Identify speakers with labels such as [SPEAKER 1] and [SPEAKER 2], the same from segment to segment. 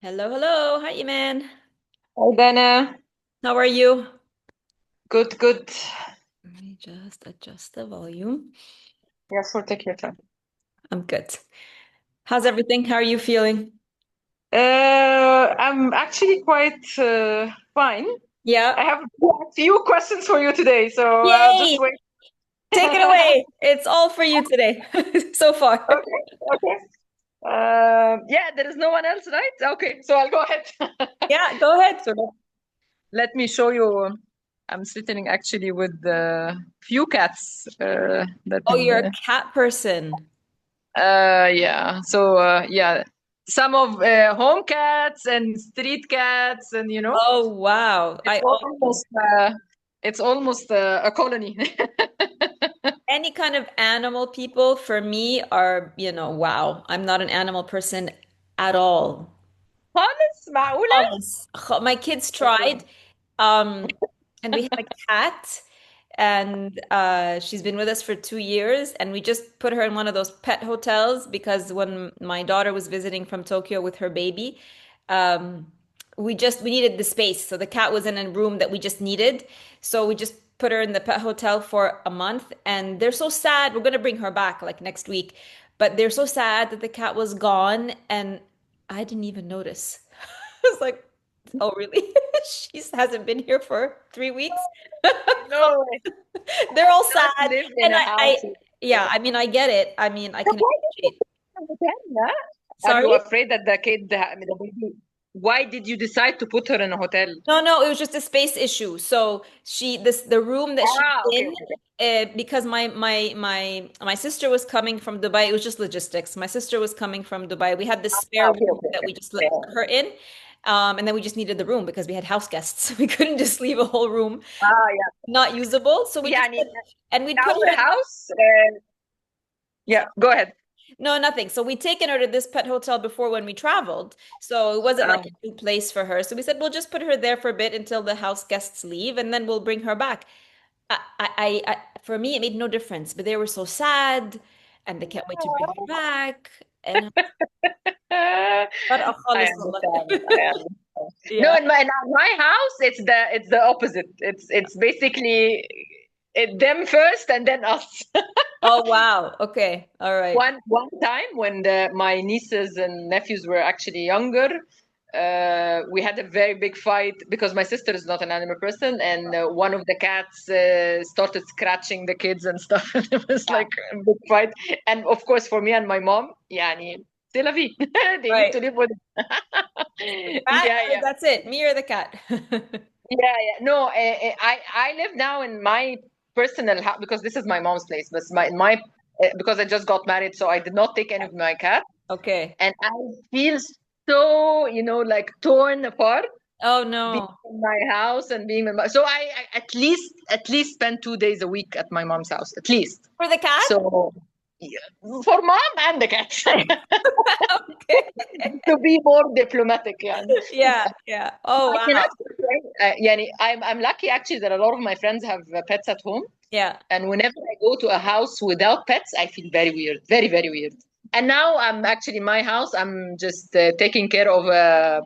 [SPEAKER 1] Hello, hello. Hi, Iman.
[SPEAKER 2] Hi, Dana.
[SPEAKER 1] How are you?
[SPEAKER 2] Good, good.
[SPEAKER 1] Let me just adjust the volume.
[SPEAKER 2] Yes, we'll take your time.
[SPEAKER 1] I'm good. How's everything? How are you feeling?
[SPEAKER 2] I'm actually quite fine.
[SPEAKER 1] Yeah.
[SPEAKER 2] I have a few questions for you today, so just
[SPEAKER 1] Yay!
[SPEAKER 2] wait.
[SPEAKER 1] Take it away. It's all for you today so far.
[SPEAKER 2] Okay, okay. Yeah, there is no one else, right? Okay, so I'll go ahead.
[SPEAKER 1] Yeah, go ahead.
[SPEAKER 2] So let me show you. I'm sitting actually with few cats.
[SPEAKER 1] Oh, you're a cat person.
[SPEAKER 2] Yeah. So yeah, some of home cats and street cats, and
[SPEAKER 1] Oh, wow.
[SPEAKER 2] it's almost a colony.
[SPEAKER 1] Any kind of animal people for me are, wow. I'm not an animal person at all.
[SPEAKER 2] خالص معقولة؟
[SPEAKER 1] خالص. My kids
[SPEAKER 2] Okay.
[SPEAKER 1] tried, and we have a cat, and she's been with us for 2 years, and we just put her in one of those pet hotels because when my daughter was visiting from Tokyo with her baby, um, we needed the space, so the cat was in a room that we just needed, so we just put her in the pet hotel for a month, and they're so sad. We're gonna bring her back like next week, but they're so sad that the cat was gone, and I didn't even notice. I was like, oh, really? She hasn't been here for 3 weeks.
[SPEAKER 2] I know.
[SPEAKER 1] They're all sad.
[SPEAKER 2] Not live in
[SPEAKER 1] And
[SPEAKER 2] a
[SPEAKER 1] I,
[SPEAKER 2] house with
[SPEAKER 1] yeah, I mean, I get it. I mean, I
[SPEAKER 2] But
[SPEAKER 1] can
[SPEAKER 2] why did you
[SPEAKER 1] appreciate.
[SPEAKER 2] put her in a hotel, yeah? Are you
[SPEAKER 1] Sorry?
[SPEAKER 2] afraid that the baby, why did you decide to put her in a hotel?
[SPEAKER 1] No, no, it was just a space issue. So the room that she's
[SPEAKER 2] Ah, okay,
[SPEAKER 1] in,
[SPEAKER 2] okay, okay.
[SPEAKER 1] because my sister was coming from Dubai. It was just logistics. My sister was coming from Dubai. We had this
[SPEAKER 2] Ah,
[SPEAKER 1] spare
[SPEAKER 2] okay,
[SPEAKER 1] room
[SPEAKER 2] okay,
[SPEAKER 1] that
[SPEAKER 2] okay.
[SPEAKER 1] we just let
[SPEAKER 2] Yeah.
[SPEAKER 1] her in, and then we just needed the room because we had house guests. We couldn't just leave a whole room
[SPEAKER 2] Ah, yeah.
[SPEAKER 1] not usable. So we just
[SPEAKER 2] يعني
[SPEAKER 1] put, and we'd put
[SPEAKER 2] our
[SPEAKER 1] her in.
[SPEAKER 2] house, yeah, go ahead.
[SPEAKER 1] No, nothing. So we'd taken her to this pet hotel before when we traveled. So it wasn't like
[SPEAKER 2] Um,
[SPEAKER 1] a new place for her. So we said, we'll just put her there for a bit until the house guests leave, and then we'll bring her back. For me, it made no difference, but they were so sad, and they can't wait to bring her back. And
[SPEAKER 2] I
[SPEAKER 1] but خالص والله.
[SPEAKER 2] understand. I understand. No,
[SPEAKER 1] Yeah.
[SPEAKER 2] in my house, it's the opposite. It's basically them first and then us.
[SPEAKER 1] Oh wow. Okay. All right.
[SPEAKER 2] One time when my nieces and nephews were actually younger, we had a very big fight because my sister is not an animal person, and one of the cats started scratching the kids and stuff. And it was
[SPEAKER 1] Yeah.
[SPEAKER 2] like a big fight. And of course, for me and my mom, يعني c'est la vie. They need
[SPEAKER 1] Right.
[SPEAKER 2] to live with it.
[SPEAKER 1] Cat.
[SPEAKER 2] Yeah, yeah,
[SPEAKER 1] That's it. Me or the cat.
[SPEAKER 2] yeah, yeah. No, I live now in my personal house because this is my mom's place, but my because I just got married, so I did not take any of my cats,
[SPEAKER 1] Okay.
[SPEAKER 2] and I feel so, like torn apart
[SPEAKER 1] Oh
[SPEAKER 2] being
[SPEAKER 1] no.
[SPEAKER 2] in my house and being in my, so I at least spend 2 days a week at my mom's house, at least.
[SPEAKER 1] For the cat?
[SPEAKER 2] So yeah, for mom and the cat.
[SPEAKER 1] Okay.
[SPEAKER 2] To be more diplomatic, yeah.
[SPEAKER 1] Yeah, yeah. Oh
[SPEAKER 2] I cannot
[SPEAKER 1] wow.
[SPEAKER 2] complain. يعني I'm lucky actually that a lot of my friends have pets at home,
[SPEAKER 1] Yeah.
[SPEAKER 2] and whenever I go to a house without pets, I feel very weird, very very weird. And now I'm actually in my house. I'm just taking care of a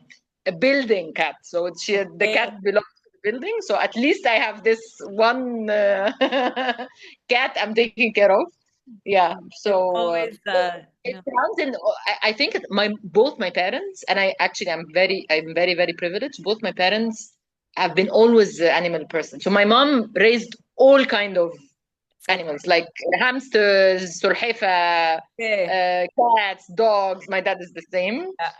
[SPEAKER 2] building cat, so the cat
[SPEAKER 1] Okay.
[SPEAKER 2] belongs to the building. So at least I have this one cat I'm taking care of. Yeah.
[SPEAKER 1] It's
[SPEAKER 2] So
[SPEAKER 1] always
[SPEAKER 2] it sounds in. I think my both my parents, and I actually I'm very very privileged. Both my parents have been always animal person. So my mom raised all kind of
[SPEAKER 1] so
[SPEAKER 2] animals like hamsters, sulhafa,
[SPEAKER 1] okay.
[SPEAKER 2] cats, dogs. My dad is the same.
[SPEAKER 1] Yeah.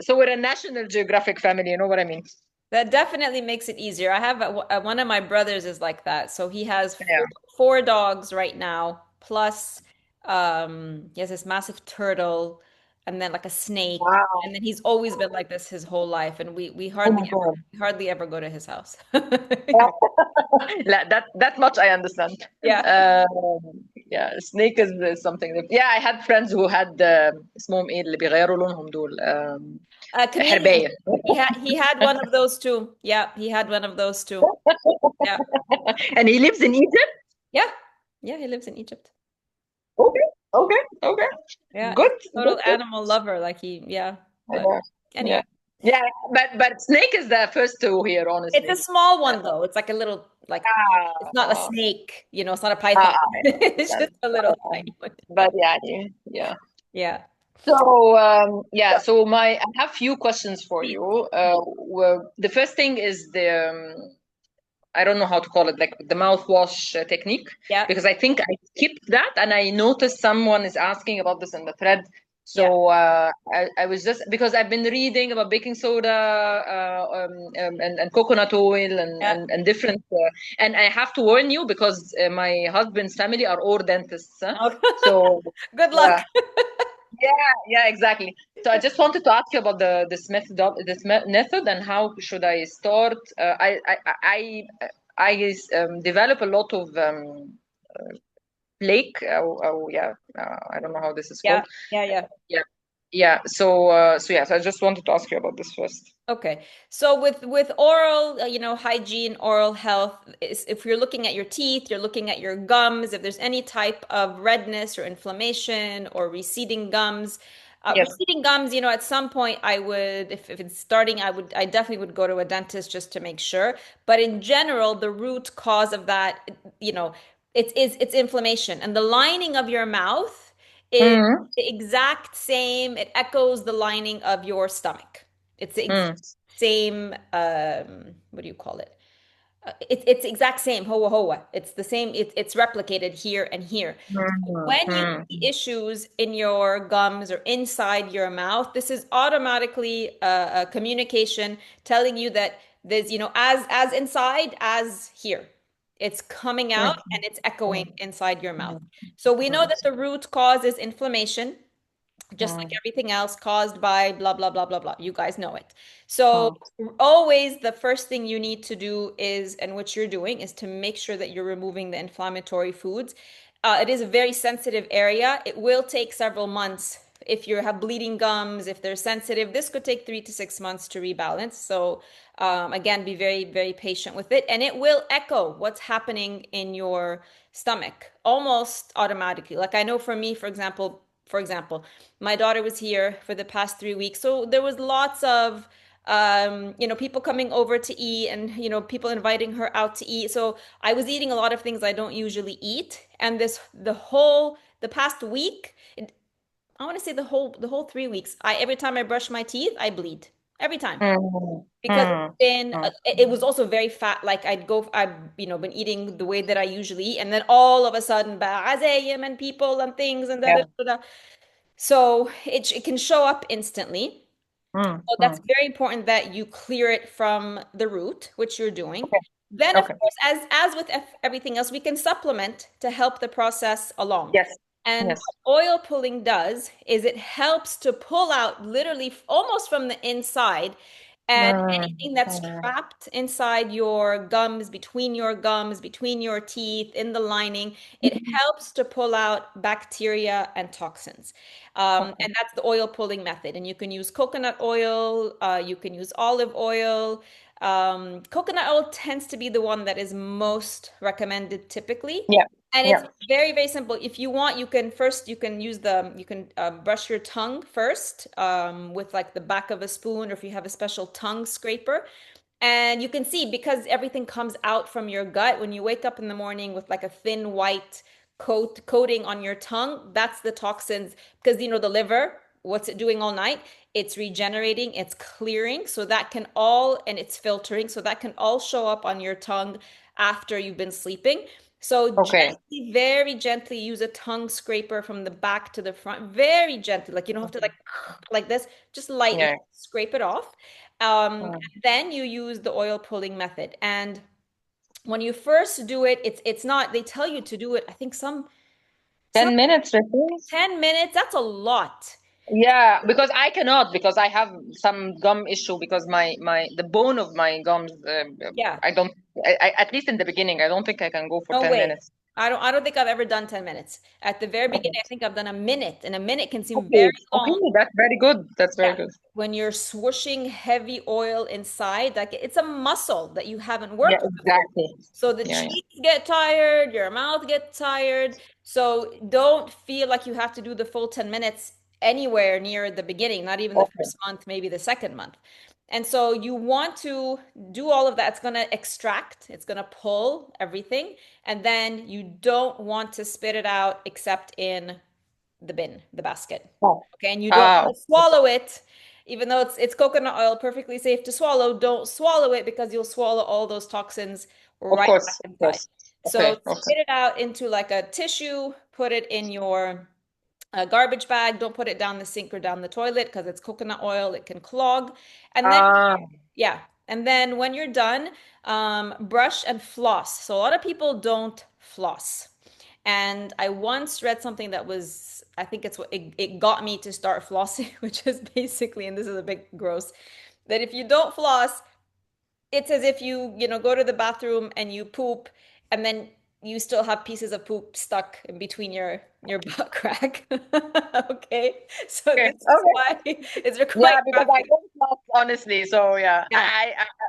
[SPEAKER 2] So we're a National Geographic family. You know what I mean?
[SPEAKER 1] That definitely makes it easier. I have one of my brothers is like that. So he has
[SPEAKER 2] Yeah.
[SPEAKER 1] four dogs right now, plus he has this massive turtle and then like a snake.
[SPEAKER 2] Wow.
[SPEAKER 1] And then he's always been like this his whole life. And we
[SPEAKER 2] Oh my God.
[SPEAKER 1] hardly ever go to his house.
[SPEAKER 2] لا, that much I understand.
[SPEAKER 1] Yeah.
[SPEAKER 2] Yeah, snake is something yeah, I had friends who had اسمهم ايه اللي بيغيروا لونهم دول
[SPEAKER 1] Chameleon.
[SPEAKER 2] حرباية.
[SPEAKER 1] He had one of those too. Yeah, he had one of those too. Yeah.
[SPEAKER 2] And he lives in Egypt.
[SPEAKER 1] Yeah. Yeah, he lives in Egypt.
[SPEAKER 2] Okay, okay, okay.
[SPEAKER 1] Yeah, he's
[SPEAKER 2] Good,
[SPEAKER 1] a
[SPEAKER 2] good,
[SPEAKER 1] total
[SPEAKER 2] good.
[SPEAKER 1] animal lover. Like he, yeah.
[SPEAKER 2] I
[SPEAKER 1] But
[SPEAKER 2] know.
[SPEAKER 1] Anyway,
[SPEAKER 2] Yeah. Yeah, but snake is the first two here,
[SPEAKER 1] it's a
[SPEAKER 2] honestly.
[SPEAKER 1] small one though. It's like a little, like, it's not a
[SPEAKER 2] Uh,
[SPEAKER 1] snake, it's not a
[SPEAKER 2] I
[SPEAKER 1] python.
[SPEAKER 2] know.
[SPEAKER 1] It's just a little
[SPEAKER 2] Uh,
[SPEAKER 1] tiny one.
[SPEAKER 2] but yeah, yeah.
[SPEAKER 1] Yeah.
[SPEAKER 2] So yeah, so I have few questions for you. Well, the first thing is the I don't know how to call it, like the mouthwash technique,
[SPEAKER 1] Yeah.
[SPEAKER 2] because I think I skipped that and I noticed someone is asking about this in the thread.
[SPEAKER 1] Yeah.
[SPEAKER 2] So I was just because I've been reading about baking soda and coconut oil
[SPEAKER 1] Yeah.
[SPEAKER 2] and different, and I have to warn you because my husband's family are all dentists. Huh?
[SPEAKER 1] Oh,
[SPEAKER 2] So
[SPEAKER 1] good luck.
[SPEAKER 2] yeah, yeah, exactly. So I just wanted to ask you about this method and how should I start. I develop a lot of flake. Yeah, I don't know how this is
[SPEAKER 1] Yeah.
[SPEAKER 2] called.
[SPEAKER 1] Yeah. Yeah.
[SPEAKER 2] Yeah, yeah. So yeah. So I just wanted to ask you about this first.
[SPEAKER 1] Okay. So with oral, hygiene, oral health, if you're looking at your teeth, you're looking at your gums, if there's any type of redness or inflammation or receding gums,
[SPEAKER 2] Yes.
[SPEAKER 1] receding gums, at some point I would, if it's starting, I definitely would go to a dentist just to make sure. But in general, the root cause of that, it's inflammation, and the lining of your mouth is
[SPEAKER 2] Mm,
[SPEAKER 1] the exact same. It echoes the lining of your stomach. It's the
[SPEAKER 2] mm,
[SPEAKER 1] same, what do you call it? It's exact same, hoa hoa. It's the same, it's replicated here and here.
[SPEAKER 2] mm,
[SPEAKER 1] When you
[SPEAKER 2] mm.
[SPEAKER 1] see issues in your gums or inside your mouth, this is automatically a communication telling you that there's, as inside as here. It's coming
[SPEAKER 2] Mm,
[SPEAKER 1] out and it's echoing
[SPEAKER 2] mm,
[SPEAKER 1] inside your mouth.
[SPEAKER 2] mm,
[SPEAKER 1] So we know
[SPEAKER 2] mm,
[SPEAKER 1] that the root cause is inflammation, just like
[SPEAKER 2] mm,
[SPEAKER 1] everything else caused by blah blah blah blah blah. You guys know it. So
[SPEAKER 2] mm.
[SPEAKER 1] always the first thing you need to do is, and what you're doing is to make sure that you're removing the inflammatory foods. It is a very sensitive area. It will take several months. If you have bleeding gums, if they're sensitive, this could take 3 to 6 months to rebalance. So again, be very, very patient with it, and it will echo what's happening in your stomach almost automatically. Like I know for me, for example, my daughter was here for the past 3 weeks, so there was lots of people coming over to eat, and people inviting her out to eat. So I was eating a lot of things I don't usually eat, and the past week, I want to say the whole 3 weeks, I every time I brush my teeth, I bleed every time
[SPEAKER 2] Mm,
[SPEAKER 1] because
[SPEAKER 2] mm.
[SPEAKER 1] then
[SPEAKER 2] Mm.
[SPEAKER 1] it was also very fat. Like I've been eating the way that I usually eat, and then all of a sudden, ba'azayim and people and things and da
[SPEAKER 2] Yeah.
[SPEAKER 1] da da da. So it can show up instantly.
[SPEAKER 2] Mm,
[SPEAKER 1] So that's
[SPEAKER 2] mm.
[SPEAKER 1] very important that you clear it from the root, which you're doing.
[SPEAKER 2] Okay.
[SPEAKER 1] Then, of
[SPEAKER 2] Okay.
[SPEAKER 1] course, as with everything else, we can supplement to help the process along.
[SPEAKER 2] Yes.
[SPEAKER 1] And
[SPEAKER 2] Yes.
[SPEAKER 1] what oil pulling does is it helps to pull out literally almost from the inside, and
[SPEAKER 2] Mm,
[SPEAKER 1] anything that's
[SPEAKER 2] mm,
[SPEAKER 1] trapped inside your gums, between your teeth, in the lining, it helps to pull out bacteria and toxins.
[SPEAKER 2] okay.
[SPEAKER 1] And that's the oil pulling method. And you can use coconut oil, you can use olive oil. Coconut oil tends to be the one that is most recommended typically.
[SPEAKER 2] Yeah.
[SPEAKER 1] And it's
[SPEAKER 2] Yeah.
[SPEAKER 1] very, very simple. If you want, you can brush your tongue first with like the back of a spoon, or if you have a special tongue scraper. And you can see, because everything comes out from your gut when you wake up in the morning with like a thin white coating on your tongue, that's the toxins. Because the liver, what's it doing all night? It's regenerating, it's clearing, so that can all, and it's filtering, so that can all show up on your tongue after you've been sleeping. So
[SPEAKER 2] Okay.
[SPEAKER 1] gently, very gently use a tongue scraper from the back to the front, very gently. Like you don't have to
[SPEAKER 2] Okay.
[SPEAKER 1] like this, just lightly
[SPEAKER 2] Yeah.
[SPEAKER 1] scrape it off.
[SPEAKER 2] Mm.
[SPEAKER 1] And then you use the oil pulling method. And when you first do it, it's not, they tell you to do it, I think some
[SPEAKER 2] 10 minutes, I think.
[SPEAKER 1] 10 minutes, that's a lot.
[SPEAKER 2] Yeah, because I cannot because I have some gum issue because my the bone of my gums.
[SPEAKER 1] Yeah.
[SPEAKER 2] I don't. At least in the beginning, I don't think I can go for
[SPEAKER 1] No
[SPEAKER 2] ten
[SPEAKER 1] way.
[SPEAKER 2] minutes.
[SPEAKER 1] I don't think I've ever done 10 minutes. At the very
[SPEAKER 2] Okay.
[SPEAKER 1] beginning, I think I've done a minute, and a minute can seem
[SPEAKER 2] Okay.
[SPEAKER 1] very
[SPEAKER 2] Okay.
[SPEAKER 1] long.
[SPEAKER 2] That's very good. That's very
[SPEAKER 1] Yeah.
[SPEAKER 2] good.
[SPEAKER 1] When you're swooshing heavy oil inside, like it's a muscle that you haven't
[SPEAKER 2] Yeah.
[SPEAKER 1] worked with before.
[SPEAKER 2] Exactly.
[SPEAKER 1] So the
[SPEAKER 2] Yeah.
[SPEAKER 1] cheeks get tired, your mouth gets tired. So don't feel like you have to do the full 10 minutes. anywhere near the beginning, not even the
[SPEAKER 2] Okay.
[SPEAKER 1] first month, maybe the second month. And so you want to do all of that. It's going to extract, it's going to pull everything. And then you don't want to spit it out except in the bin, the basket.
[SPEAKER 2] Oh.
[SPEAKER 1] Okay. And you don't
[SPEAKER 2] Ah,
[SPEAKER 1] want to swallow it, even though it's coconut oil, perfectly safe to swallow. Don't swallow it because you'll swallow all those toxins
[SPEAKER 2] of
[SPEAKER 1] right back
[SPEAKER 2] course, of
[SPEAKER 1] inside.
[SPEAKER 2] course.
[SPEAKER 1] So
[SPEAKER 2] Okay, okay.
[SPEAKER 1] spit it out into like a tissue, put it in your garbage bag. Don't put it down the sink or down the toilet because it's coconut oil. It can clog. And then,
[SPEAKER 2] Ah,
[SPEAKER 1] yeah. And then when you're done, brush and floss. So a lot of people don't floss. And I once read something that was, I think it's what it got me to start flossing, which is basically, and this is a bit gross, that if you don't floss, it's as if you go to the bathroom and you poop, and then you still have pieces of poop stuck in between your butt crack. Okay, so
[SPEAKER 2] okay,
[SPEAKER 1] this is
[SPEAKER 2] okay.
[SPEAKER 1] why it's quite
[SPEAKER 2] Yeah, because I
[SPEAKER 1] graphic.
[SPEAKER 2] don't floss, honestly. So yeah,
[SPEAKER 1] Yeah.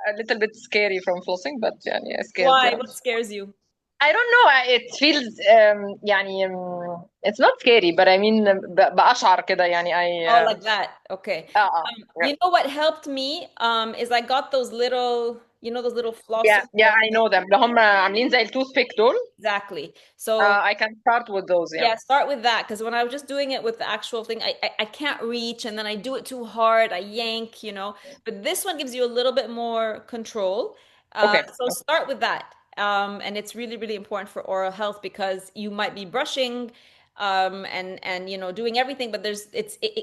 [SPEAKER 2] a little bit scary from flossing, but yeah, yeah, scared.
[SPEAKER 1] Why?
[SPEAKER 2] Yeah.
[SPEAKER 1] What scares you?
[SPEAKER 2] I don't know. It feels يعني it's not scary, but I mean بأشعر كده يعني
[SPEAKER 1] Oh, like that. Okay.
[SPEAKER 2] yeah.
[SPEAKER 1] You know what helped me is I got those little, those little
[SPEAKER 2] Yeah,
[SPEAKER 1] flossers
[SPEAKER 2] yeah,
[SPEAKER 1] that
[SPEAKER 2] I know them. اللي هم عاملين زي التوث بيك دول.
[SPEAKER 1] exactly. So
[SPEAKER 2] I can start with those. Yeah.
[SPEAKER 1] yeah, start with that because when I was just doing it with the actual thing, I can't reach and then I do it too hard. I yank. But this one gives you a little bit more control.
[SPEAKER 2] Okay.
[SPEAKER 1] So start with that. And it's really, really important for oral health because you might be brushing and doing everything, but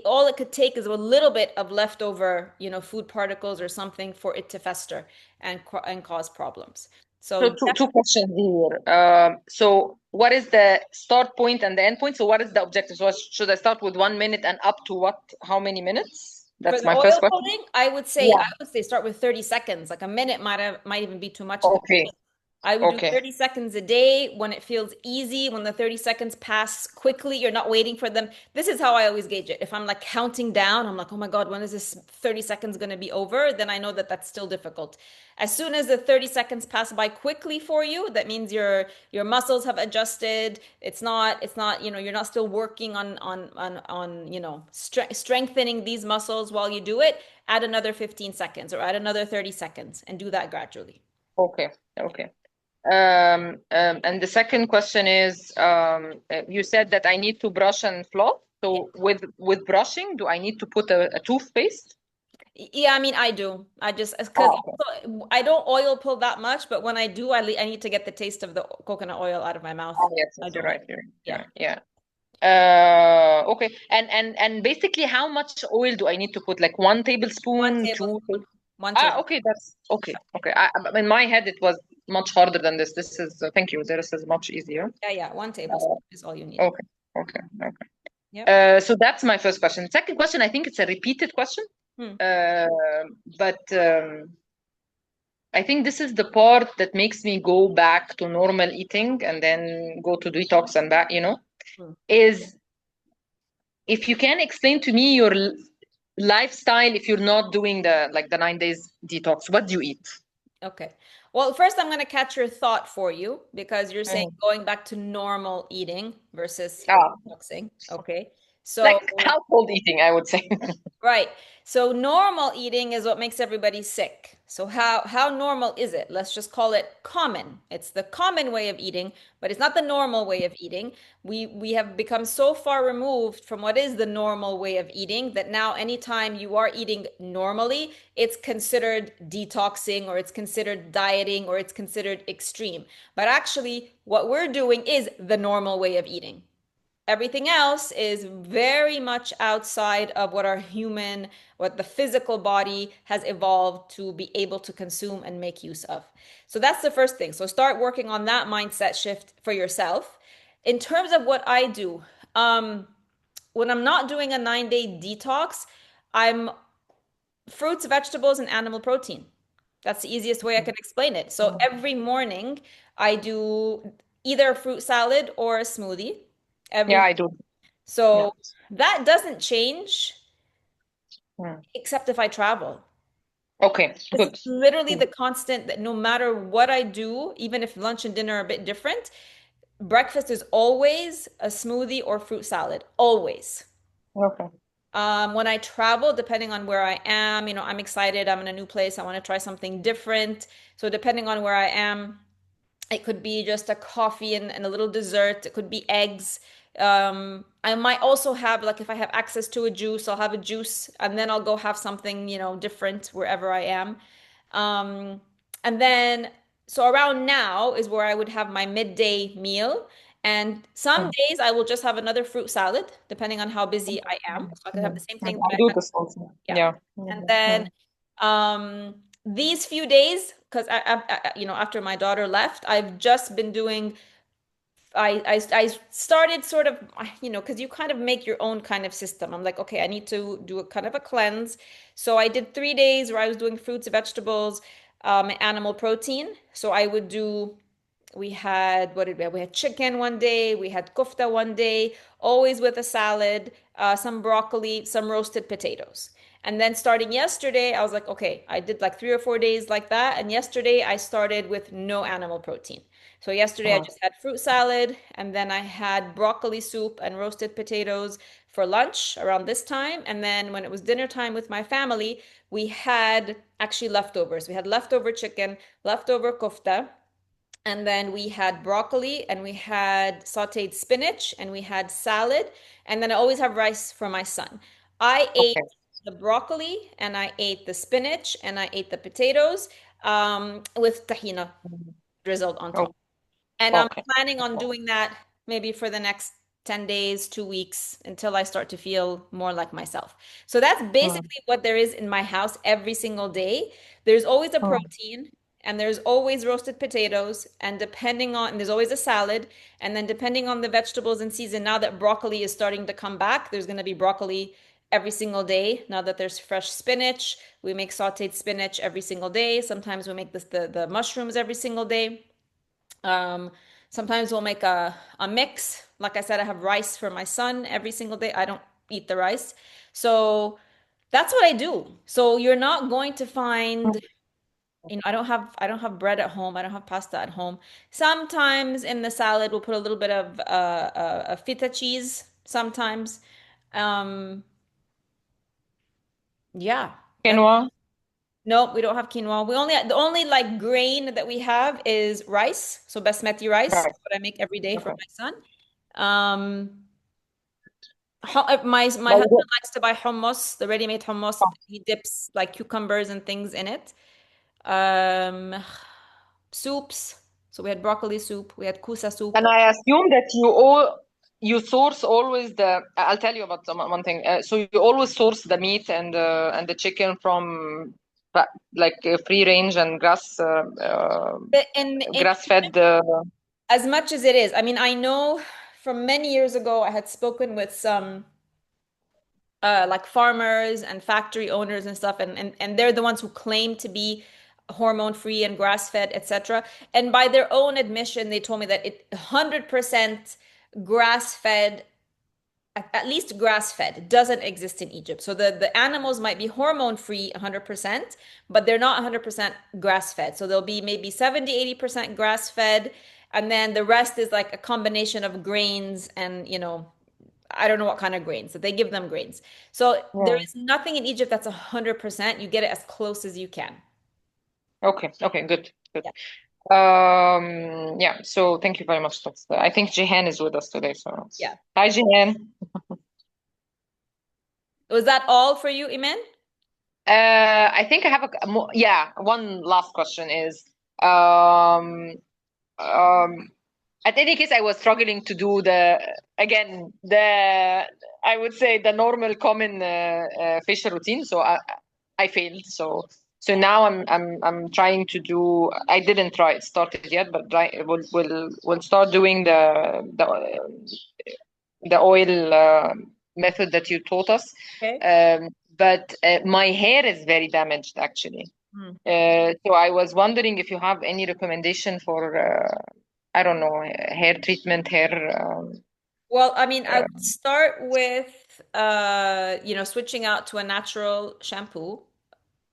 [SPEAKER 1] all it could take is a little bit of leftover, food particles or something for it to fester and cause problems.
[SPEAKER 2] So
[SPEAKER 1] So
[SPEAKER 2] two questions here. So what is the start point and the end point? So what is the objective? So should I start with 1 minute and up to what? How many minutes?
[SPEAKER 1] for
[SPEAKER 2] That's
[SPEAKER 1] the
[SPEAKER 2] my first
[SPEAKER 1] oil
[SPEAKER 2] question.
[SPEAKER 1] pulling, I
[SPEAKER 2] Yeah.
[SPEAKER 1] would say start with 30 seconds. Like a minute might even be too much if
[SPEAKER 2] Okay.
[SPEAKER 1] I would do
[SPEAKER 2] Okay.
[SPEAKER 1] 30 seconds a day when it feels easy, when the 30 seconds pass quickly, you're not waiting for them. This is how I always gauge it. If I'm like counting down, I'm like, oh my God, when is this 30 seconds going to be over? Then I know that that's still difficult. As soon as the 30 seconds pass by quickly for you, that means your muscles have adjusted. It's not, you're not still working on strengthening these muscles while you do it. Add another 15 seconds or add another 30 seconds and do that gradually.
[SPEAKER 2] Okay. Okay. And the second question is, you said that I need to brush and floss.
[SPEAKER 1] Yeah.
[SPEAKER 2] So with brushing, do I need to put a toothpaste?
[SPEAKER 1] Yeah, I mean, I do. I just because
[SPEAKER 2] Oh, okay.
[SPEAKER 1] I don't oil pull that much, but when I do, I need to get the taste of the coconut oil out of my mouth.
[SPEAKER 2] Oh, yes,
[SPEAKER 1] I
[SPEAKER 2] yes, you're
[SPEAKER 1] don't
[SPEAKER 2] right.
[SPEAKER 1] like.
[SPEAKER 2] You're
[SPEAKER 1] Yeah,
[SPEAKER 2] right. Yeah. Okay. And basically, how much oil do I need to put? Like 1 tablespoon, two?
[SPEAKER 1] tablespoon. One table.
[SPEAKER 2] Okay, that's okay. Okay. In my head, it was much harder than this. This is, thank you. This is much easier.
[SPEAKER 1] Yeah, yeah. One
[SPEAKER 2] Uh,
[SPEAKER 1] tablespoon is all you need.
[SPEAKER 2] okay. Okay. Okay.
[SPEAKER 1] Yep.
[SPEAKER 2] So that's my first question. Second question, I think it's a repeated question.
[SPEAKER 1] Hmm.
[SPEAKER 2] Uh, but I think this is the part that makes me go back to normal eating and then go to detox and back,
[SPEAKER 1] Hmm.
[SPEAKER 2] is if you can explain to me your lifestyle if you're not doing the 9 days detox, what do you eat?
[SPEAKER 1] Okay. Well, first I'm going to catch your thought for you because you're saying
[SPEAKER 2] Mm.
[SPEAKER 1] going back to normal eating versus
[SPEAKER 2] Ah,
[SPEAKER 1] detoxing. Okay.
[SPEAKER 2] like
[SPEAKER 1] So
[SPEAKER 2] household eating, I would say.
[SPEAKER 1] right. So normal eating is what makes everybody sick. So how normal is it? Let's just call it common. It's the common way of eating, but it's not the normal way of eating. We have become so far removed from what is the normal way of eating that now anytime you are eating normally, it's considered detoxing or it's considered dieting or it's considered extreme. But actually, what we're doing is the normal way of eating. Everything else is very much outside of what the physical body has evolved to be able to consume and make use of. So that's the first thing. So start working on that mindset shift for yourself. In terms of what I do, when I'm not doing a 9 day detox, I'm fruits, vegetables, and animal protein. That's the easiest way I can explain it. So every morning I do either a fruit salad or a smoothie
[SPEAKER 2] Yeah,
[SPEAKER 1] every
[SPEAKER 2] I do. Yeah.
[SPEAKER 1] so that doesn't change
[SPEAKER 2] Mm.
[SPEAKER 1] except if I travel.
[SPEAKER 2] Okay,
[SPEAKER 1] This is
[SPEAKER 2] good.
[SPEAKER 1] literally
[SPEAKER 2] Mm.
[SPEAKER 1] the constant that no matter what I do, even if lunch and dinner are a bit different, breakfast is always a smoothie or fruit salad. Always.
[SPEAKER 2] Okay.
[SPEAKER 1] When I travel, depending on where I am, I'm excited. I'm in a new place. I want to try something different. So depending on where I am, it could be just a coffee and a little dessert. It could be eggs. I might also have, like, if I have access to a juice, I'll have a juice and then I'll go have something, different wherever I am. Um, and then, so around now is where I would have my midday meal. And some
[SPEAKER 2] Mm.
[SPEAKER 1] days I will just have another fruit salad, depending on how busy I am. So I could have the
[SPEAKER 2] Mm.
[SPEAKER 1] same
[SPEAKER 2] Mm.
[SPEAKER 1] thing that
[SPEAKER 2] I
[SPEAKER 1] I
[SPEAKER 2] do
[SPEAKER 1] had.
[SPEAKER 2] this also.
[SPEAKER 1] Yeah.
[SPEAKER 2] Yeah.
[SPEAKER 1] And
[SPEAKER 2] Mhm.
[SPEAKER 1] then
[SPEAKER 2] Mm.
[SPEAKER 1] these few days, because after my daughter left, I've just been doing. I started sort of, because you kind of make your own kind of system. I'm like, okay, I need to do a kind of a cleanse. So I did 3 days where I was doing fruits, vegetables, animal protein. So I would do. We had what did we have? We had chicken one day, we had kofta one day, always with a salad, some broccoli, some roasted potatoes. And then starting yesterday, I was like, okay, I did like 3 or 4 days like that. And yesterday I started with no animal protein. So yesterday I
[SPEAKER 2] Mm.
[SPEAKER 1] just had fruit salad and then I had broccoli soup and roasted potatoes for lunch around this time. And then when it was dinner time with my family, we had actually leftovers. We had leftover chicken, leftover kofta, and then we had broccoli and we had sauteed spinach and we had salad. And then I always have rice for my son. I ate
[SPEAKER 2] Okay.
[SPEAKER 1] the broccoli and I ate the spinach and I ate the potatoes with tahina
[SPEAKER 2] Mhm.
[SPEAKER 1] drizzled on
[SPEAKER 2] Oh,
[SPEAKER 1] top. And I'm
[SPEAKER 2] okay.
[SPEAKER 1] planning on doing that maybe for the next 10 days, 2 weeks until I start to feel more like myself. So that's
[SPEAKER 2] Mm.
[SPEAKER 1] basically what there is in my house every single day. There's always a
[SPEAKER 2] Mm.
[SPEAKER 1] protein and there's always roasted potatoes and there's always a salad. And then depending on the vegetables in season, now that broccoli is starting to come back, there's going to be broccoli every single day. Now that there's fresh spinach, we make sauteed spinach every single day. Sometimes we make the mushrooms every single day. Um, Sometimes we'll make a mix. Like I said, I have rice for my son every single day. I don't eat the rice. So that's what I do. So you're not going to find, I don't have bread at home. I don't have pasta at home. Sometimes in the salad we'll put a little bit of feta cheese sometimes. Um, yeah. That
[SPEAKER 2] Quinoa.
[SPEAKER 1] Nope, we don't have quinoa. The only like grain that we have is rice. So basmati rice,
[SPEAKER 2] Right.
[SPEAKER 1] what I make every day for
[SPEAKER 2] Okay.
[SPEAKER 1] my son. Um, my
[SPEAKER 2] But
[SPEAKER 1] husband
[SPEAKER 2] you
[SPEAKER 1] likes to buy hummus, the ready-made hummus.
[SPEAKER 2] don't-
[SPEAKER 1] He dips like cucumbers and things in it. Um, Soups. So we had broccoli soup, we had kusa soup.
[SPEAKER 2] and I assume that you source always the. I'll tell you about one thing. So you always source the meat and the chicken from like free range and
[SPEAKER 1] In
[SPEAKER 2] grass fed.
[SPEAKER 1] as much as it is, I mean, I know from many years ago, I had spoken with some like farmers and factory owners and stuff, and they're the ones who claim to be hormone free and grass fed, etc. And by their own admission, they told me that 100% grass fed, at least grass fed, doesn't exist in Egypt. So the animals might be hormone free 100%, but they're not 100% grass fed. So there'll be maybe 70-80% grass fed, and then the rest is like a combination of grains and I don't know what kind of grains, that they give them grains. So there
[SPEAKER 2] Yeah.
[SPEAKER 1] is nothing in Egypt that's 100%. You get it as close as you can.
[SPEAKER 2] Okay. Okay. Good. Good.
[SPEAKER 1] Yeah.
[SPEAKER 2] Yeah. So thank you very much. I think Jihan is with us today. So
[SPEAKER 1] Yeah.
[SPEAKER 2] hi, Jihan.
[SPEAKER 1] Was that all for you, Iman?
[SPEAKER 2] I think I have yeah. One last question is, um, um, at any case, I was struggling to do the I would say the normal common facial routine. So I failed. So now I'm trying to do. I didn't try it started yet, but we'll start doing the oil method that you taught us.
[SPEAKER 1] Okay.
[SPEAKER 2] But my hair is very damaged actually.
[SPEAKER 1] Hmm.
[SPEAKER 2] So I was wondering if you have any recommendation for I don't know, hair treatment, hair.
[SPEAKER 1] Well, I mean, I
[SPEAKER 2] Uh,
[SPEAKER 1] would start with switching out to a natural shampoo.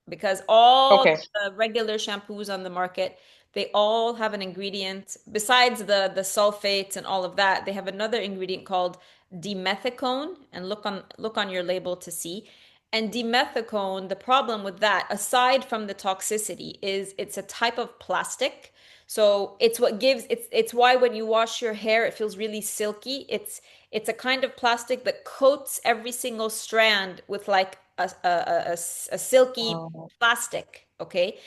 [SPEAKER 1] because all
[SPEAKER 2] Okay.
[SPEAKER 1] the regular shampoos on the market, they all have an ingredient besides the sulfates and all of that. They have another ingredient called dimethicone, and look on your label to see. And dimethicone, the problem with that, aside from the toxicity, is it's a type of plastic. So it's what gives it's why when you wash your hair, it feels really silky. It's a kind of plastic that coats every single strand with like a silky
[SPEAKER 2] Mm,
[SPEAKER 1] plastic, okay?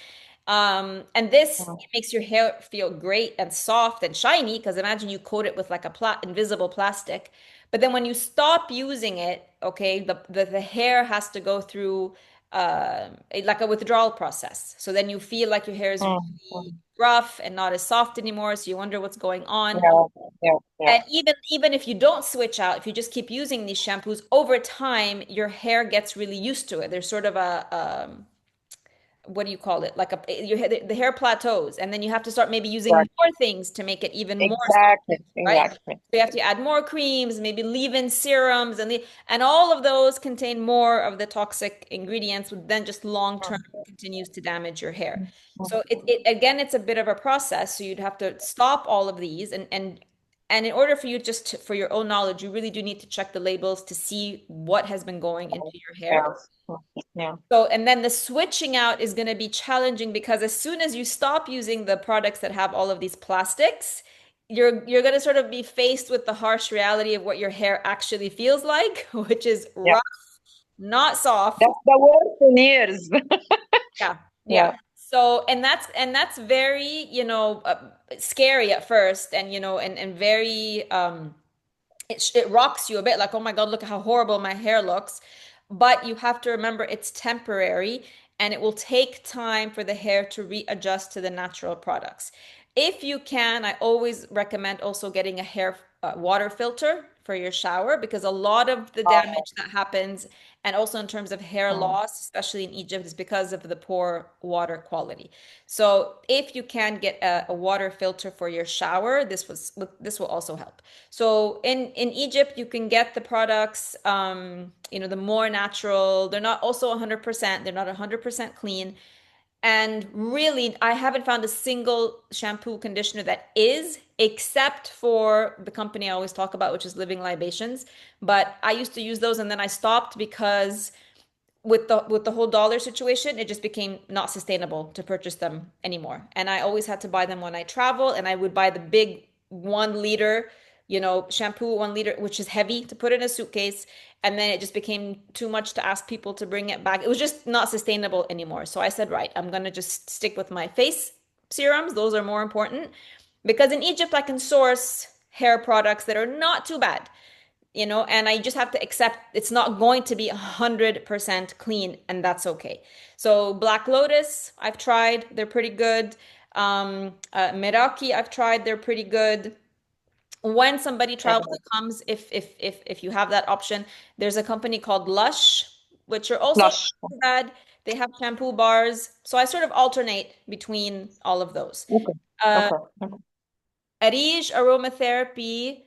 [SPEAKER 1] And this
[SPEAKER 2] mm,
[SPEAKER 1] makes your hair feel great and soft and shiny because imagine you coat it with like a invisible plastic. But then when you stop using it, okay, the hair has to go through like a withdrawal process. So then you feel like your hair is
[SPEAKER 2] mm,
[SPEAKER 1] really
[SPEAKER 2] mm.
[SPEAKER 1] rough and not as soft anymore. So you wonder what's going on.
[SPEAKER 2] Yeah, yeah, yeah.
[SPEAKER 1] And even if you don't switch out, if you just keep using these shampoos, over time, your hair gets really used to it. There's sort of what do you call it? Like the hair plateaus, and then you have to start maybe using
[SPEAKER 2] Exactly.
[SPEAKER 1] more things to make it even more
[SPEAKER 2] Exactly.
[SPEAKER 1] soft, right?
[SPEAKER 2] Exactly.
[SPEAKER 1] So you have to add more creams, maybe leave-in serums, and all of those contain more of the toxic ingredients, which then just long-term continues to damage your hair.
[SPEAKER 2] Mm,
[SPEAKER 1] So
[SPEAKER 2] mm.
[SPEAKER 1] it again, it's a bit of a process. So you'd have to stop all of these, and in order for you for your own knowledge, you really do need to check the labels to see what has been going into your hair.
[SPEAKER 2] Yeah. Mm, yeah.
[SPEAKER 1] So, and then the switching out is going to be challenging because as soon as you stop using the products that have all of these plastics, you're going to sort of be faced with the harsh reality of what your hair actually feels like, which is
[SPEAKER 2] Yeah.
[SPEAKER 1] rough, not soft.
[SPEAKER 2] That's the worst in years.
[SPEAKER 1] Yeah.
[SPEAKER 2] Yeah.
[SPEAKER 1] Yeah. So, and that's very, scary at first and and very it rocks you a bit like, oh my God, look at how horrible my hair looks. But you have to remember it's temporary and it will take time for the hair to readjust to the natural products. If you can, I always recommend also getting a hair water filter for your shower because a lot of the
[SPEAKER 2] Oh,
[SPEAKER 1] damage that happens, and also in terms of hair
[SPEAKER 2] mm.
[SPEAKER 1] loss, especially in Egypt, is because of the poor water quality. So if you can get a water filter for your shower, this will also help. So in Egypt, you can get the products, the more natural. They're not also 100%. They're not 100% clean. And really, I haven't found a single shampoo conditioner that is, except for the company I always talk about, which is Living Libations. But I used to use those and then I stopped because with the whole dollar situation, it just became not sustainable to purchase them anymore. And I always had to buy them when I travel, and I would buy the big 1 liter, shampoo, 1 liter, which is heavy to put in a suitcase. And then it just became too much to ask people to bring it back. It was just not sustainable anymore. So I said, right, I'm gonna just stick with my face serums. Those are more important because in Egypt I can source hair products that are not too bad, and I just have to accept it's not going to be 100% clean, and that's okay. So Black Lotus, I've tried, they're pretty good. Meraki, I've tried, they're pretty good. When somebody travels
[SPEAKER 2] Okay.
[SPEAKER 1] and comes, if you have that option, there's a company called Lush, which are also not
[SPEAKER 2] Lush.
[SPEAKER 1] too bad. They have shampoo bars, so I sort of alternate between all of those.
[SPEAKER 2] Okay.
[SPEAKER 1] Uh,
[SPEAKER 2] Okay. Okay.
[SPEAKER 1] Arij aromatherapy.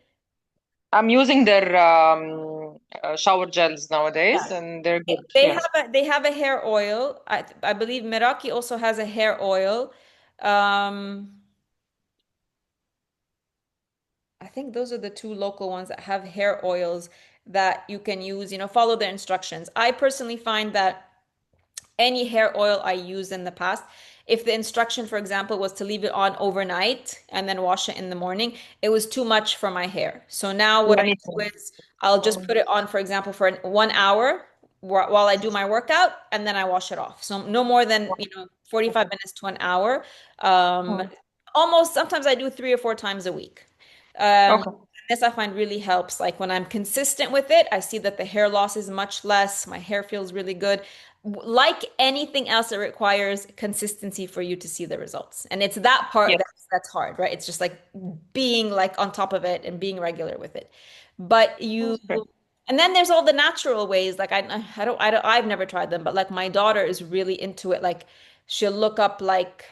[SPEAKER 2] I'm using their shower gels nowadays, and they're good.
[SPEAKER 1] They
[SPEAKER 2] Yes.
[SPEAKER 1] have a hair oil. I believe Meraki also has a hair oil. Um, I think those are the two local ones that have hair oils that you can use, follow their instructions. I personally find that any hair oil I used in the past, if the instruction, for example, was to leave it on overnight and then wash it in the morning, it was too much for my hair. So now what
[SPEAKER 2] Yeah,
[SPEAKER 1] I
[SPEAKER 2] me
[SPEAKER 1] do
[SPEAKER 2] too.
[SPEAKER 1] is I'll just
[SPEAKER 2] Mm,
[SPEAKER 1] put it on, for example, for 1 hour while I do my workout, and then I wash it off. So no more than, 45 minutes to an hour. Um,
[SPEAKER 2] mm.
[SPEAKER 1] Almost sometimes I do 3 or 4 times a week. Um,
[SPEAKER 2] Okay.
[SPEAKER 1] this I find really helps. Like when I'm consistent with it, I see that the hair loss is much less. My hair feels really good. Like anything else, it requires consistency for you to see the results. And it's that part
[SPEAKER 2] Yes.
[SPEAKER 1] that's hard, right? It's just like being like on top of it and being regular with it. But
[SPEAKER 2] That's great.
[SPEAKER 1] and then there's all the natural ways. Like I've never tried them, but like my daughter is really into it. Like she'll look up like,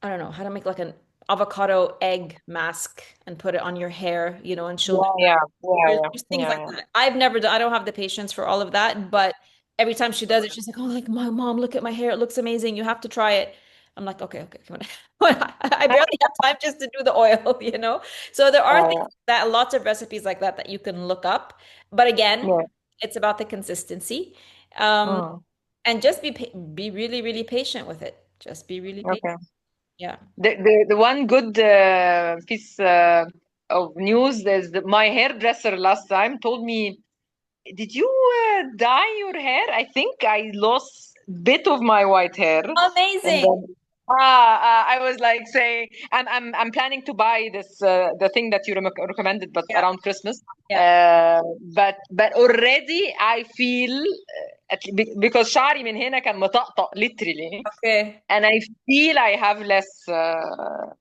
[SPEAKER 1] I don't know how to make like an avocado egg mask and put it on your hair, and she'll do
[SPEAKER 2] Yeah, yeah, yeah,
[SPEAKER 1] there's,
[SPEAKER 2] yeah,
[SPEAKER 1] there's things
[SPEAKER 2] yeah,
[SPEAKER 1] like
[SPEAKER 2] yeah.
[SPEAKER 1] that. I've never done, I don't have the patience for all of that, but every time she does it, she's like, "Oh, like my mom, look at my hair. It looks amazing. You have to try it." I'm like, "Okay, okay, come on." I barely have time just to do the oil, you know? So there are things
[SPEAKER 2] Yeah,
[SPEAKER 1] that lots of recipes like that that you can look up. But again,
[SPEAKER 2] yeah.
[SPEAKER 1] it's about the consistency. Um,
[SPEAKER 2] Mm,
[SPEAKER 1] and just be really, really patient with it. Just be really patient.
[SPEAKER 2] okay.
[SPEAKER 1] Yeah.
[SPEAKER 2] The one good piece of news is that my hairdresser last time told me, "Did you dye your hair?" I think I lost bit of my white hair, and
[SPEAKER 1] Amazing.
[SPEAKER 2] then I was like saying, I'm planning to buy this the thing that you recommended, but
[SPEAKER 1] Yeah.
[SPEAKER 2] around Christmas.
[SPEAKER 1] Yeah.
[SPEAKER 2] But already I feel because شعري من هنا كان مطقطق literally,
[SPEAKER 1] Okay.
[SPEAKER 2] and I feel I have less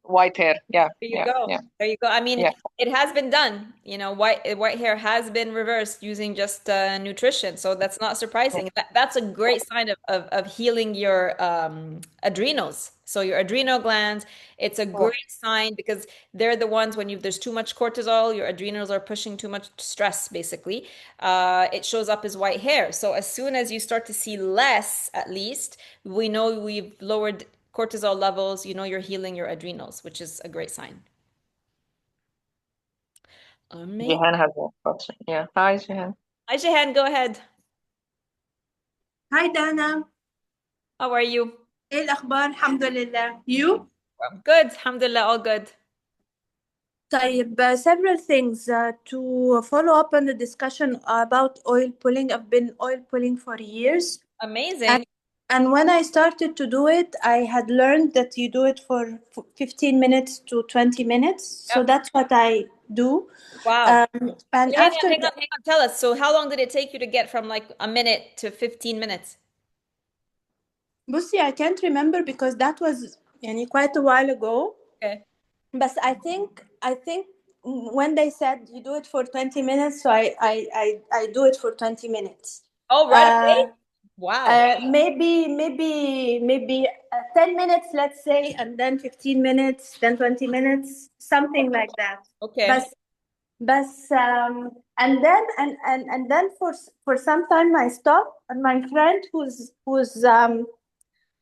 [SPEAKER 2] white hair. Yeah,
[SPEAKER 1] There you
[SPEAKER 2] yeah,
[SPEAKER 1] go.
[SPEAKER 2] yeah,
[SPEAKER 1] There you go. I mean,
[SPEAKER 2] yeah.
[SPEAKER 1] it has been done. You know, white hair has been reversed using just nutrition. So that's not
[SPEAKER 2] Yeah.
[SPEAKER 1] surprising. That's a great sign of healing your adrenals. So your adrenal glands, it's a
[SPEAKER 2] Yeah.
[SPEAKER 1] great sign because they're the ones when there's too much cortisol, your adrenals are pushing too much stress, basically. It shows up as white hair. So as soon as you start to see less, at least, we know we've lowered cortisol levels, you're healing your adrenals, which is a great sign. Amazing.
[SPEAKER 2] Jehan has a question. Yeah. Hi, Jehan.
[SPEAKER 1] Hi, Shehan, go ahead.
[SPEAKER 3] Hi Dana.
[SPEAKER 1] How are you?
[SPEAKER 3] ايه الأخبار؟ الحمد لله. You?
[SPEAKER 1] Good. Alhamdulillah, all good.
[SPEAKER 3] طيب, several things to follow up on the discussion about oil pulling. I've been oil pulling for years. And,
[SPEAKER 1] Amazing.
[SPEAKER 3] and when I started to do it, I had learned that you do it for 15 minutes to 20 minutes. So
[SPEAKER 1] Yep.
[SPEAKER 3] that's what I do.
[SPEAKER 1] Wow.
[SPEAKER 3] And
[SPEAKER 1] Wait, hang on,
[SPEAKER 3] after
[SPEAKER 1] hang on, hang on. Tell us. So how long did it take you to get from like a minute to 15 minutes?
[SPEAKER 3] Bussy, I can't remember because that was quite a while ago.
[SPEAKER 1] Okay.
[SPEAKER 3] But I think when they said you do it for 20 minutes, so I do it for 20 minutes.
[SPEAKER 1] Oh, right away? Wow.
[SPEAKER 3] Maybe 10 minutes, let's say, and then 15 minutes, then 20 minutes, something like that.
[SPEAKER 1] Okay.
[SPEAKER 3] But and then for some time I stopped, and my friend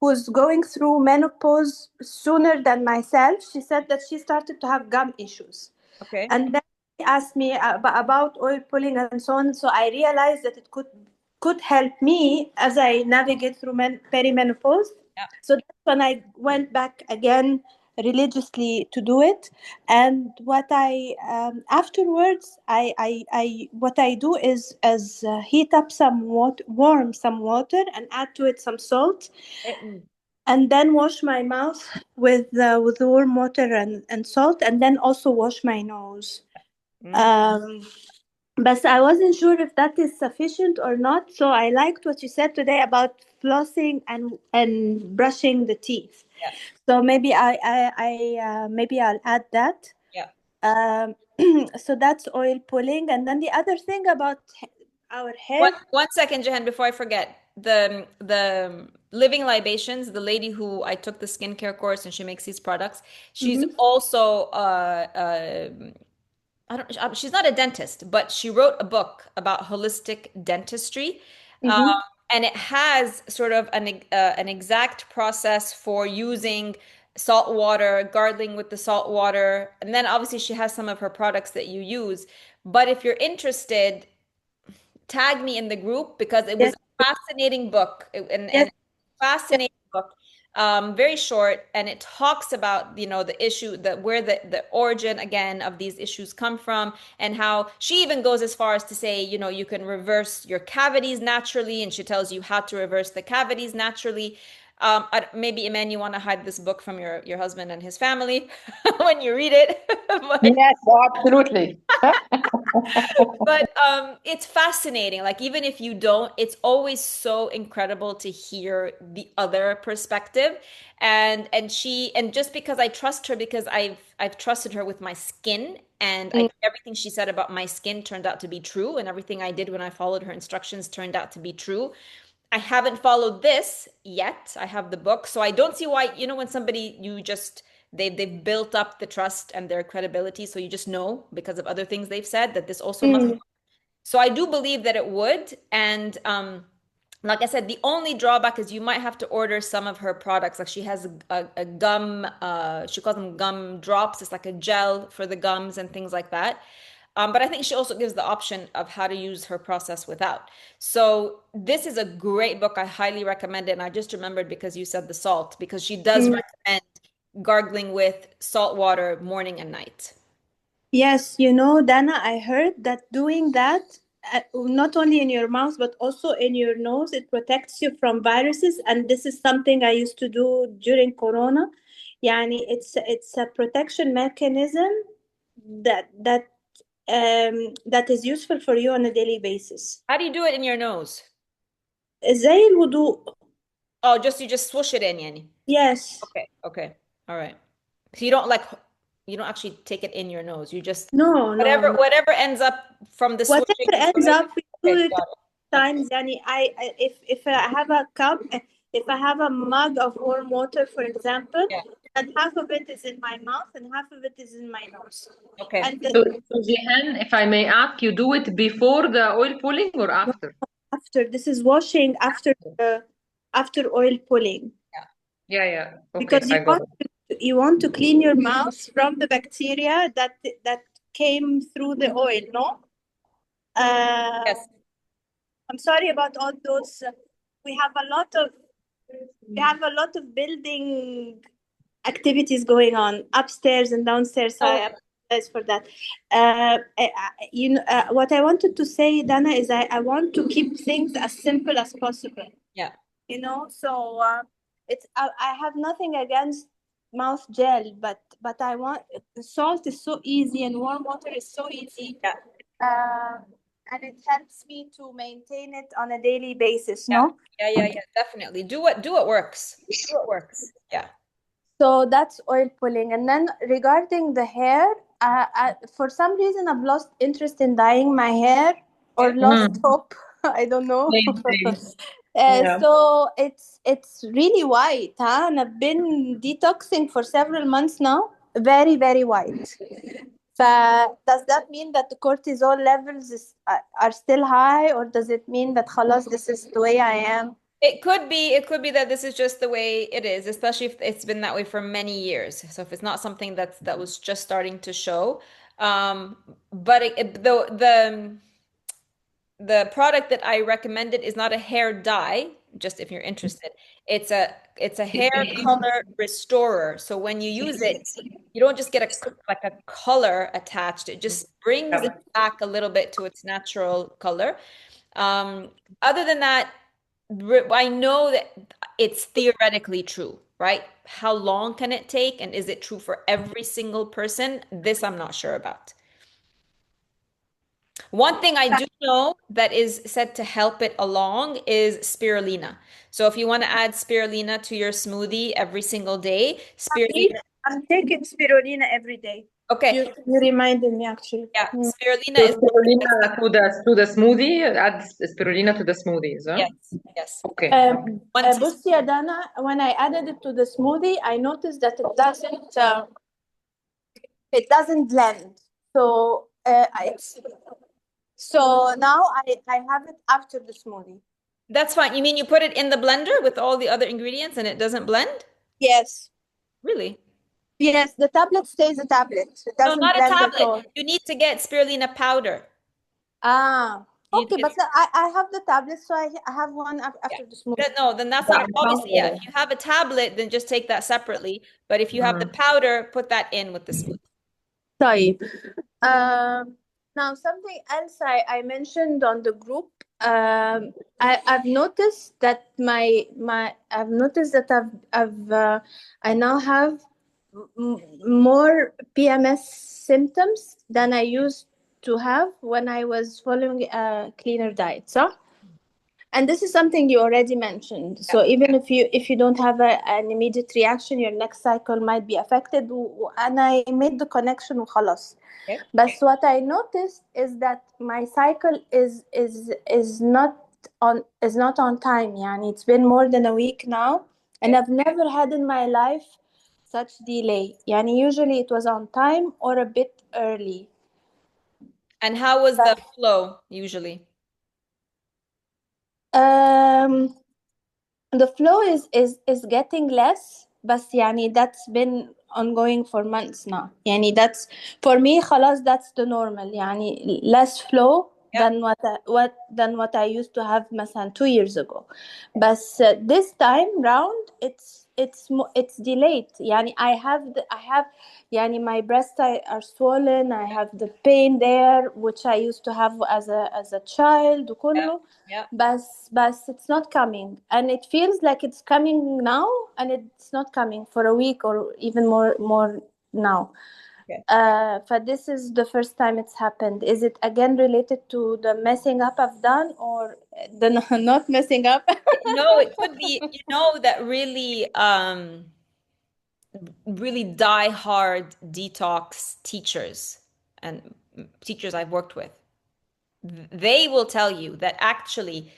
[SPEAKER 3] who's going through menopause sooner than myself, she said that she started to have gum issues.
[SPEAKER 1] Okay.
[SPEAKER 3] And then she asked me about oil pulling and so on. So I realized that it could help me as I navigate through perimenopause.
[SPEAKER 1] Yeah.
[SPEAKER 3] So that's when I went back again religiously to do it. And what I afterwards I what I do is heat up some water, warm some water, and add to it some salt,
[SPEAKER 1] Mm.
[SPEAKER 3] and then wash my mouth with warm water and salt, and then also wash my nose.
[SPEAKER 1] Mm.
[SPEAKER 3] um, but I wasn't sure if that is sufficient or not, so I liked what you said today about flossing and brushing the teeth.
[SPEAKER 1] Yeah.
[SPEAKER 3] So maybe I'll add that.
[SPEAKER 1] Yeah.
[SPEAKER 3] um, so that's oil pulling. And then the other thing about our hair.
[SPEAKER 1] One second, Jahan, before I forget. The Living Libations, the lady who I took the skincare course and she makes these products, she's
[SPEAKER 3] Mhm.
[SPEAKER 1] also I don't she's not a dentist, but she wrote a book about holistic dentistry. Um,
[SPEAKER 3] Mhm.
[SPEAKER 1] and it has sort of an exact process for using salt water, gargling with the salt water, and then obviously she has some of her products that you use. But if you're interested, tag me in the group because it was
[SPEAKER 3] Yes.
[SPEAKER 1] a fascinating book
[SPEAKER 3] Yes.
[SPEAKER 1] and fascinating book, very short, and it talks about the issue that where the origin again of these issues come from, and how she even goes as far as to say you can reverse your cavities naturally, and she tells you how to reverse the cavities naturally. Maybe, Iman, you want to hide this book from your husband and his family when you read it. But
[SPEAKER 2] Yes, absolutely.
[SPEAKER 1] it's fascinating. Like, even if you don't, it's always so incredible to hear the other perspective. And just because I trust her, because I've trusted her with my skin, and
[SPEAKER 3] Mm.
[SPEAKER 1] everything she said about my skin turned out to be true, and everything I did when I followed her instructions turned out to be true. I haven't followed this yet. I have the book, so I don't see why, when somebody you just they've built up the trust and their credibility, so you just know because of other things they've said that this also must.
[SPEAKER 3] Mm.
[SPEAKER 1] So I do believe that it would, and Like I said, the only drawback is you might have to order some of her products. Like she has a gum, she calls them gum drops. It's like a gel for the gums and things like that. But I think she also gives the option of how to use her process without. So this is a great book. I highly recommend it. And I just remembered because you said the salt, because she does
[SPEAKER 3] Mm.
[SPEAKER 1] recommend gargling with salt water morning and night.
[SPEAKER 3] Yes, you know, Dana, I heard that doing that, not only in your mouth, but also in your nose, it protects you from viruses. And this is something I used to do during Corona. Yani it's a protection mechanism that is useful for you on a daily basis.
[SPEAKER 1] How do you do it in your nose?
[SPEAKER 3] زي الوضوء.
[SPEAKER 1] Oh, you just swoosh it in, yani.
[SPEAKER 3] Yes.
[SPEAKER 1] Okay, okay. All right. So you don't actually take it in your nose. You just
[SPEAKER 3] No, no.
[SPEAKER 1] whatever ends up from the
[SPEAKER 3] Whatever
[SPEAKER 1] swooshing is
[SPEAKER 3] ends
[SPEAKER 1] good.
[SPEAKER 3] up, we do
[SPEAKER 1] Okay,
[SPEAKER 3] it
[SPEAKER 1] got it.
[SPEAKER 3] times. Yani if I have a cup, if I have a mug of warm water, for example,
[SPEAKER 1] Yeah.
[SPEAKER 3] and half of it is in my mouth and half of it is in my nose.
[SPEAKER 1] Okay.
[SPEAKER 3] And
[SPEAKER 2] So Jihan, if I may ask, you do it before the oil pulling or after?
[SPEAKER 3] after, this is washing after oil pulling,
[SPEAKER 2] Yeah. Okay,
[SPEAKER 3] because
[SPEAKER 2] I got it.
[SPEAKER 3] you want to clean your mouth from the bacteria that came through the oil. No.
[SPEAKER 1] Yes.
[SPEAKER 3] I'm sorry about all those. We have a lot of building activities going on upstairs and downstairs. So I apologize for that. What I wanted to say, Dana, is I want to keep things as simple as possible.
[SPEAKER 1] Yeah.
[SPEAKER 3] So I have nothing against mouth gel, but I want, salt is so easy and warm water is so easy.
[SPEAKER 1] Yeah.
[SPEAKER 3] And it helps me to maintain it on a daily basis.
[SPEAKER 1] Yeah.
[SPEAKER 3] No.
[SPEAKER 1] Yeah, definitely. Do what works. Do what works. Yeah.
[SPEAKER 3] So that's oil pulling. And then regarding the hair, for some reason, I've lost interest in dyeing my hair, or lost hope. I don't know.
[SPEAKER 2] Yeah.
[SPEAKER 3] So it's really white, huh? And I've been detoxing for several months now. Very, very white. Does that mean that the cortisol levels are still high, or does it mean that خلاص, this is the way I am?
[SPEAKER 1] It could be that this is just the way it is, especially if it's been that way for many years. So if it's not something that was just starting to show, but the product that I recommended is not a hair dye, just if you're interested. It's a hair color restorer. So when you use it, you don't just get a color attached. It just brings it back a little bit to its natural color. Other than that, I know that it's theoretically true, right? How long can it take, and is it true for every single person? This I'm not sure about. One thing I do know that is said to help it along is spirulina. So if you want to add spirulina to your smoothie every single day, spirulina.
[SPEAKER 3] I'm taking spirulina every day.
[SPEAKER 1] Okay.
[SPEAKER 3] You reminded me, actually.
[SPEAKER 1] Yeah, spirulina
[SPEAKER 2] So
[SPEAKER 1] is
[SPEAKER 2] spirulina to the smoothie, add spirulina to the smoothies, huh?
[SPEAKER 1] yes.
[SPEAKER 2] Okay.
[SPEAKER 3] بصي يا Dana, when I added it to the smoothie, I noticed that it doesn't blend. So so now I have it after the smoothie.
[SPEAKER 1] That's fine. You mean you put it in the blender with all the other ingredients and it doesn't blend?
[SPEAKER 3] Yes.
[SPEAKER 1] Really?
[SPEAKER 3] Yes, the tablet stays a tablet. It doesn't
[SPEAKER 1] No, not a
[SPEAKER 3] blend at all.
[SPEAKER 1] tablet. You need to get spirulina powder.
[SPEAKER 3] Okay, but I have the tablet, so I have one after the smoothie.
[SPEAKER 1] No, then that's not obviously. Yeah, if you have a tablet, then just take that separately. But if you have the powder, put that in with the smoothie.
[SPEAKER 3] طيب. Now something else I mentioned on the group. I've noticed that I now have more PMS symptoms than I used to have when I was following a cleaner diet. So, and this is something you already mentioned. So even if you don't have an immediate reaction, your next cycle might be affected. And I made the connection وخلاص.
[SPEAKER 1] Okay.
[SPEAKER 3] But what I noticed is that my cycle is not on time. Yani it's been more than a week now, and I've never had in my life such delay. Yani usually it was on time or a bit early.
[SPEAKER 1] And how was the flow usually?
[SPEAKER 3] Um, the flow is getting less بس يعني that's been ongoing for months now يعني that's for me خلاص that's the normal يعني less flow
[SPEAKER 1] Yeah.
[SPEAKER 3] than what I used to have مثلا 2 years ago بس this time round it's delayed يعني I have يعني my breasts are swollen I have the pain there which I used to have as a child وكله
[SPEAKER 1] Yeah.
[SPEAKER 3] but it's not coming and it feels like it's coming now and it's not coming for a week or even more now.
[SPEAKER 1] Okay.
[SPEAKER 3] But this is the first time it's happened. Is it again related to the messing up I've done or the not messing up?
[SPEAKER 1] No, it could be, that really die hard detox teachers and teachers I've worked with. They will tell you that actually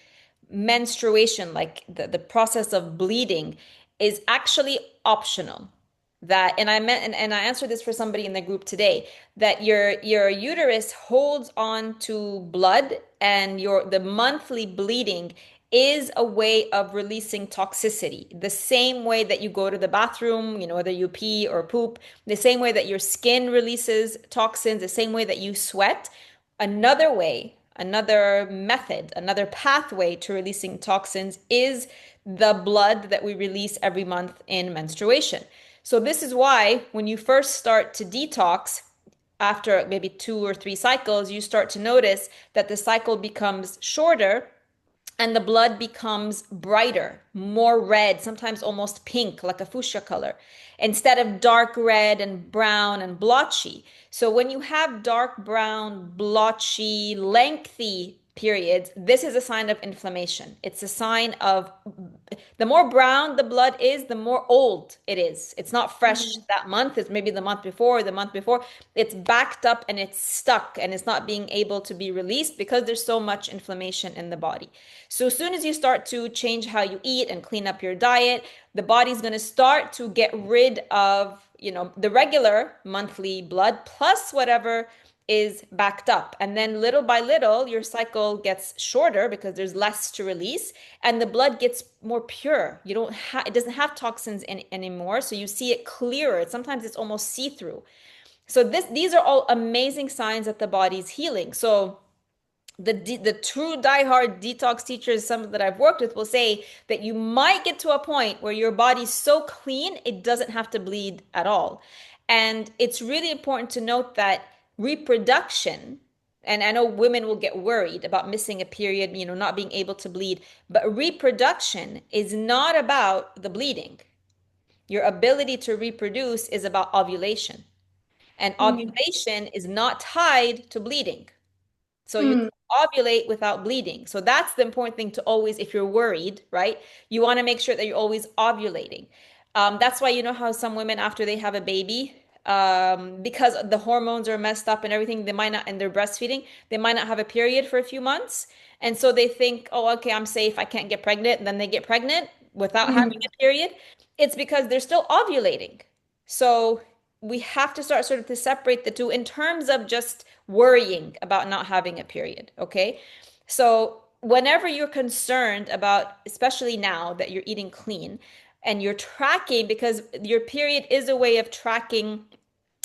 [SPEAKER 1] menstruation, like the process of bleeding, is actually optional. That, and I meant, and I answered this for somebody in the group today, that your uterus holds on to blood, and the monthly bleeding is a way of releasing toxicity. The same way that you go to the bathroom, whether you pee or poop, the same way that your skin releases toxins, the same way that you sweat. Another way, another method, another pathway to releasing toxins is the blood that we release every month in menstruation. So, this is why when you first start to detox, after maybe 2 or 3 cycles, you start to notice that the cycle becomes shorter and the blood becomes brighter, more red, sometimes almost pink, like a fuchsia color, instead of dark red and brown and blotchy. So when you have dark brown, blotchy, lengthy periods, this is a sign of inflammation. It's a sign of the more brown the blood is, the more old it is. It's not fresh that month, it's maybe the month before or the month before. It's backed up and it's stuck and it's not being able to be released because there's so much inflammation in the body. So as soon as you start to change how you eat and clean up your diet, the body's going to start to get rid of, the regular monthly blood plus whatever is backed up. And then little by little, your cycle gets shorter because there's less to release and the blood gets more pure. It doesn't have toxins anymore. So you see it clearer. Sometimes it's almost see-through. So these are all amazing signs that the body's healing. So the true diehard detox teachers, some that I've worked with, will say that you might get to a point where your body's so clean it doesn't have to bleed at all. And it's really important to note that reproduction, and I know women will get worried about missing a period, not being able to bleed, but reproduction is not about the bleeding. Your ability to reproduce is about ovulation. And ovulation is not tied to bleeding. So you can ovulate without bleeding. So that's the important thing to always, if you're worried, right? You want to make sure that you're always ovulating. That's why you know how some women after they have a baby, because the hormones are messed up and everything, they might not, and they're breastfeeding, they might not have a period for a few months. And so they think, oh, okay, I'm safe. I can't get pregnant. And then they get pregnant without having a period. It's because they're still ovulating. So we have to start sort of to separate the two in terms of just worrying about not having a period, okay? So whenever you're concerned about, especially now that you're eating clean and you're tracking, because your period is a way of tracking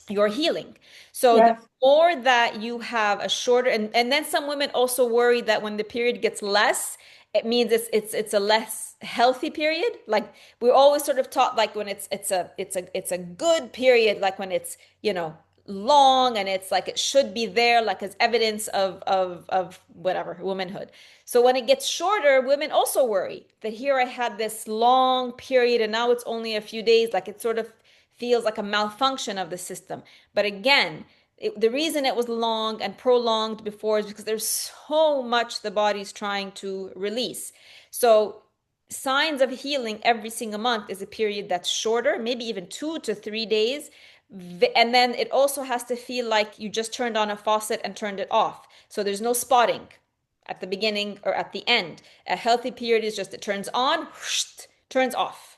[SPEAKER 1] your healing. So the
[SPEAKER 3] Yes.
[SPEAKER 1] more that you have a shorter, and then some women also worry that when the period gets less, it means it's a less healthy period. Like we're always sort of taught like when it's a good period, like when it's, long and it's like it should be there like as evidence of whatever womanhood. So when it gets shorter, women also worry that here I had this long period and now it's only a few days, like it sort of feels like a malfunction of the system. But again, the reason it was long and prolonged before is because there's so much the body's trying to release. So signs of healing every single month is a period that's shorter, maybe even 2 to 3 days. And then it also has to feel like you just turned on a faucet and turned it off. So there's no spotting at the beginning or at the end. A healthy period is just it turns on, whoosh, turns off.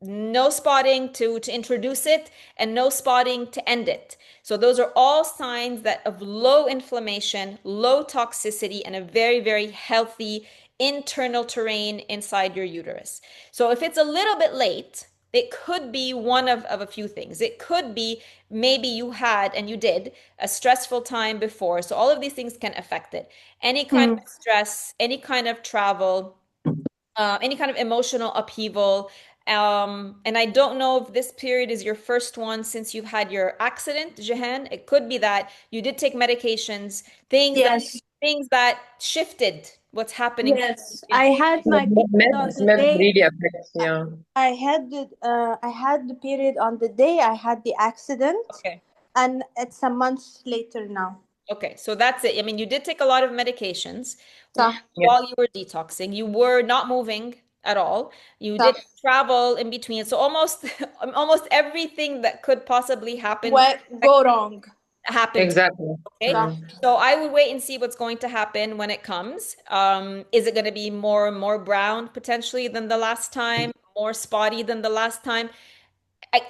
[SPEAKER 1] No spotting to introduce it and no spotting to end it. So those are all signs that of low inflammation, low toxicity, and a very, very healthy internal terrain inside your uterus. So if it's a little bit late, it could be one of a few things. It could be maybe you had and you did a stressful time before. So all of these things can affect it. Any kind of stress, any kind of travel, any kind of emotional upheaval. And I don't know if this period is your first one since you've had your accident, Jehan. It could be that you did take medications,
[SPEAKER 3] Yes.
[SPEAKER 1] things that shifted what's happening.
[SPEAKER 3] Yes, I had my period on the
[SPEAKER 2] Meds
[SPEAKER 3] day.
[SPEAKER 2] really affects, yeah.
[SPEAKER 3] I had the period on the day I had the accident,
[SPEAKER 1] Okay.
[SPEAKER 3] and it's a month later now.
[SPEAKER 1] Okay, so that's it. I mean, you did take a lot of medications
[SPEAKER 3] So,
[SPEAKER 1] while you were detoxing. You were not moving at all. You
[SPEAKER 3] so
[SPEAKER 1] did travel in between. So almost almost everything that could possibly happen
[SPEAKER 3] what go wrong?
[SPEAKER 1] happened.
[SPEAKER 2] Exactly.
[SPEAKER 1] Okay.
[SPEAKER 3] So,
[SPEAKER 1] So I would wait and see what's going to happen when it comes. Is it going to be more brown potentially than the last time, more spotty than the last time?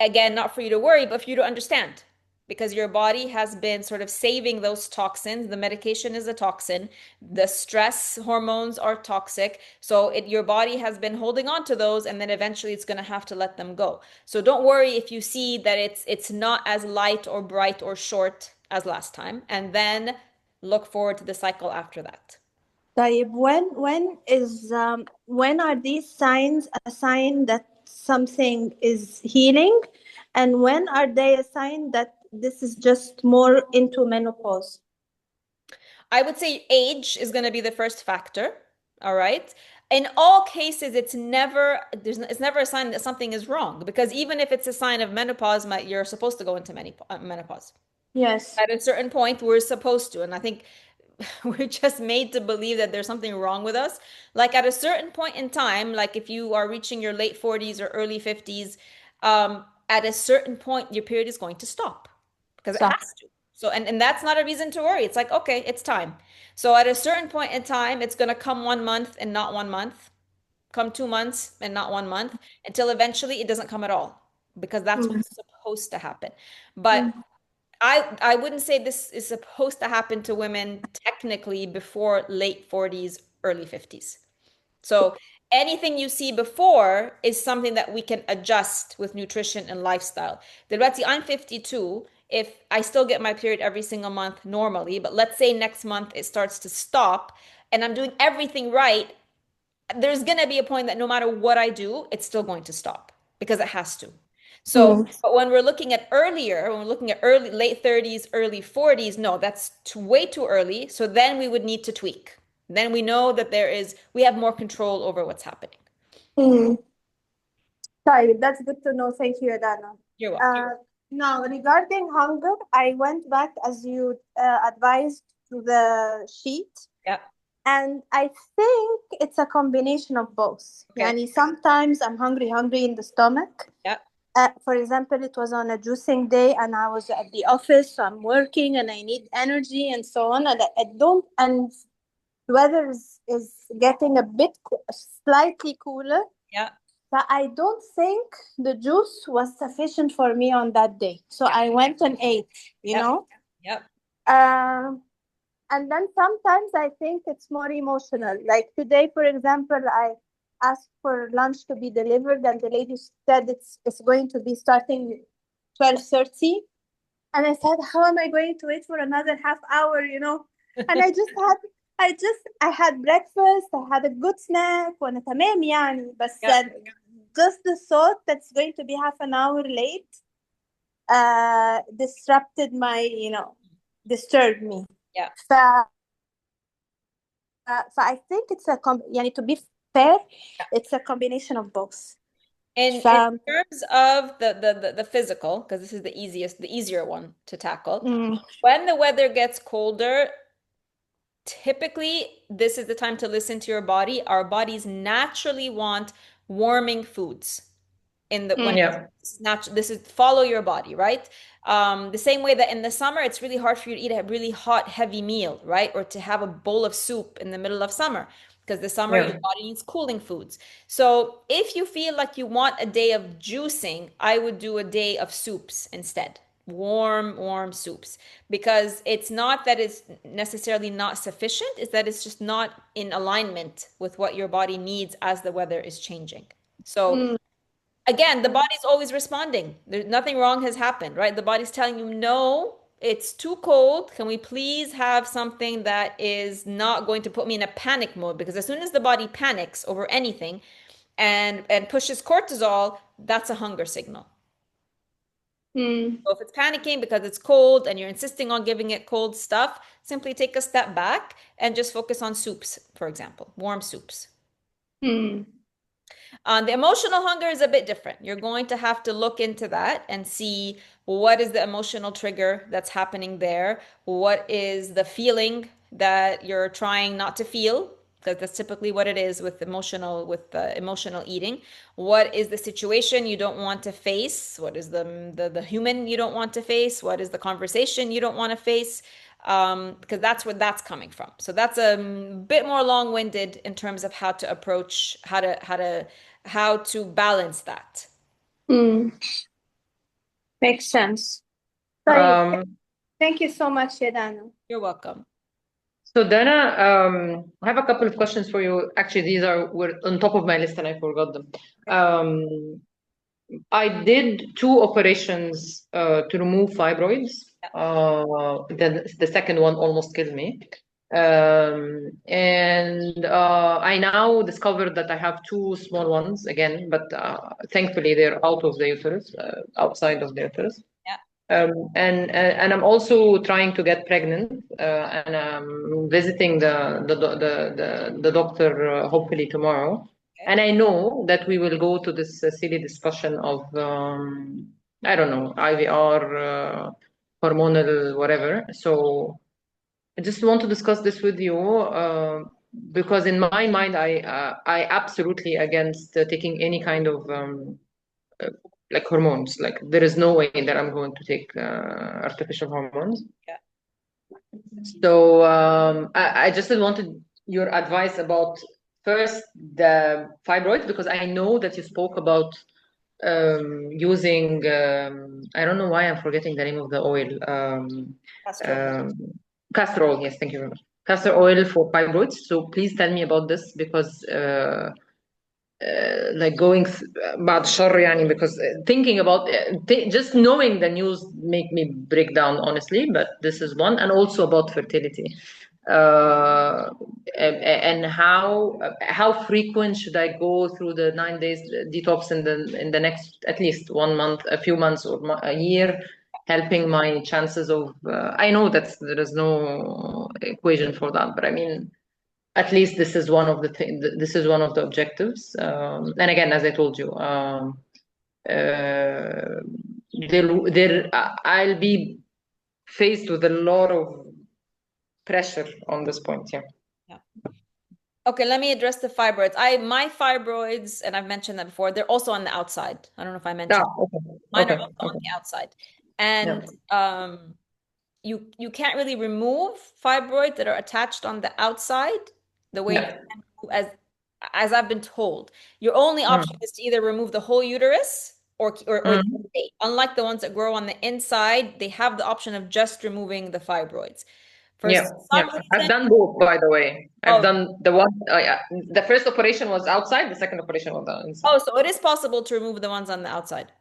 [SPEAKER 1] Again, not for you to worry, but for you to understand. Because your body has been sort of saving those toxins. The medication is a toxin. The stress hormones are toxic. So your body has been holding on to those, and then eventually it's going to have to let them go. So don't worry if you see that it's not as light or bright or short as last time. And then look forward to the cycle after that.
[SPEAKER 3] طيب, when are these signs a sign that something is healing, and when are they a sign that this is just more into menopause?
[SPEAKER 1] I would say age is going to be the first factor. All right. In all cases, it's never a sign that something is wrong, because even if it's a sign of menopause, you're supposed to go into menopause.
[SPEAKER 3] Yes.
[SPEAKER 1] At a certain point, we're supposed to, and I think we're just made to believe that there's something wrong with us. Like at a certain point in time, like if you are reaching your late 40s or early 50s, at a certain point, your period is going to stop because it
[SPEAKER 3] So,
[SPEAKER 1] has to. So, and that's not a reason to worry. It's like, okay, it's time. So at a certain point in time, it's going to come 1 month and not 1 month, come 2 months and not 1 month, until eventually it doesn't come at all, because that's
[SPEAKER 3] mm,
[SPEAKER 1] what's supposed to happen. But I wouldn't say this is supposed to happen to women technically before late 40s, early 50s. So anything you see before is something that we can adjust with nutrition and lifestyle. Dلوقتي I'm 52. If I still get my period every single month normally, but let's say next month it starts to stop and I'm doing everything right, there's going to be a point that no matter what I do, it's still going to stop because it has to. So, but when we're looking at earlier, when we're looking at early, late 30s, early 40s, no, that's way too early. So then we would need to tweak. Then we know that we have more control over what's happening.
[SPEAKER 3] طيب, that's good to know. Thank you, Adana.
[SPEAKER 1] You're welcome.
[SPEAKER 3] Now, regarding hunger, I went back as you advised to the sheet.
[SPEAKER 1] Yeah.
[SPEAKER 3] And I think it's a combination of both.
[SPEAKER 1] Okay.
[SPEAKER 3] Yani sometimes I'm hungry in the stomach.
[SPEAKER 1] Yeah.
[SPEAKER 3] For example, it was on a juicing day and I was at the office, so I'm working and I need energy and so on. And I don't, and the weather is getting a bit slightly cooler.
[SPEAKER 1] Yeah.
[SPEAKER 3] But I don't think the juice was sufficient for me on that day. So I went and ate, you know?
[SPEAKER 1] Yep.
[SPEAKER 3] And then sometimes I think it's more emotional. Like today, for example, I asked for lunch to be delivered and the lady said it's going to be starting 12:30. And I said, how am I going to wait for another half hour, you know? And I had breakfast, I had a good snack, وانا تمام يعني, بس just the thought that's going to be half an hour late disrupted disturbed me.
[SPEAKER 1] Yeah.
[SPEAKER 3] I think it's يعني to be fair, it's a combination of both.
[SPEAKER 1] In terms of the physical, because this is the easier one to tackle. When the weather gets colder, typically this is the time to listen to your body. Our bodies naturally want warming foods. This is follow your body, right? The same way that in the summer it's really hard for you to eat a really hot, heavy meal, right? Or to have a bowl of soup in the middle of summer, because the summer your body needs cooling foods. So if you feel like you want a day of juicing, I would do a day of soups instead. warm soups, because it's not that it's necessarily not sufficient, it's that it's just not in alignment with what your body needs as the weather is changing. So
[SPEAKER 3] Mm.
[SPEAKER 1] again, the body's always responding. There's nothing wrong has happened, right? The body's telling you, no, it's too cold. Can we please have something that is not going to put me in a panic mode? Because as soon as the body panics over anything and pushes cortisol, that's a hunger signal.
[SPEAKER 3] Mm.
[SPEAKER 1] So if it's panicking because it's cold and you're insisting on giving it cold stuff, simply take a step back and just focus on soups, for example, warm soups.
[SPEAKER 3] Mm.
[SPEAKER 1] The emotional hunger is a bit different. You're going to have to look into that and see what is the emotional trigger that's happening there. What is the feeling that you're trying not to feel? Because that's typically what it is with emotional eating. What is the situation you don't want to face? What is the human you don't want to face? What is the conversation you don't want to face? Because that's where that's coming from. So that's a bit more long-winded in terms of how to approach how to balance that.
[SPEAKER 3] Mm. Makes sense. Sorry. Thank you so much, Yadana.
[SPEAKER 1] You're welcome.
[SPEAKER 2] So Dana, I have a couple of questions for you. Actually, were on top of my list and I forgot them. I did 2 operations to remove fibroids. The second one almost killed me. And I now discovered that I have 2 small ones again, but thankfully they're out of the uterus, outside of the uterus. And I'm also trying to get pregnant, and I'm visiting the doctor hopefully tomorrow.
[SPEAKER 1] Okay.
[SPEAKER 2] And I know that we will go to this silly discussion of I don't know, IVR, hormonal, whatever. So I just want to discuss this with you because in my mind, I absolutely against taking any kind of like hormones. Like there is no way that I'm going to take artificial hormones.
[SPEAKER 1] Yeah.
[SPEAKER 2] So I just wanted your advice about first the fibroids, because I know that you spoke about using I don't know why I'm forgetting the name of the oil. Castor oil. Yes, thank you very much. Castor oil for fibroids. So please tell me about this because like going بعد الشر يعني, because thinking about just knowing the news make me break down honestly, but this is one. And also about fertility, and how frequent should I go through the 9 days detox in the next at least 1 month, a few months, or a year, helping my chances of I know that there is no equation for that, but I mean at least this is one of this is one of the objectives. And again, as I told you, I'll be faced with a lot of pressure on this point. Yeah.
[SPEAKER 1] Okay, let me address the fibroids. My fibroids, and I've mentioned that before, they're also on the outside. I don't know if I mentioned.
[SPEAKER 2] Okay.
[SPEAKER 1] Mine are also on the outside. And you can't really remove fibroids that are attached on the outside the way as I've been told. Your only option is to either remove the whole uterus or unlike the ones that grow on the inside, they have the option of just removing the fibroids.
[SPEAKER 2] I've done both, by the way. I've done the one. The first operation was outside. The second operation was inside.
[SPEAKER 1] Oh, so it is possible to remove the ones on the outside.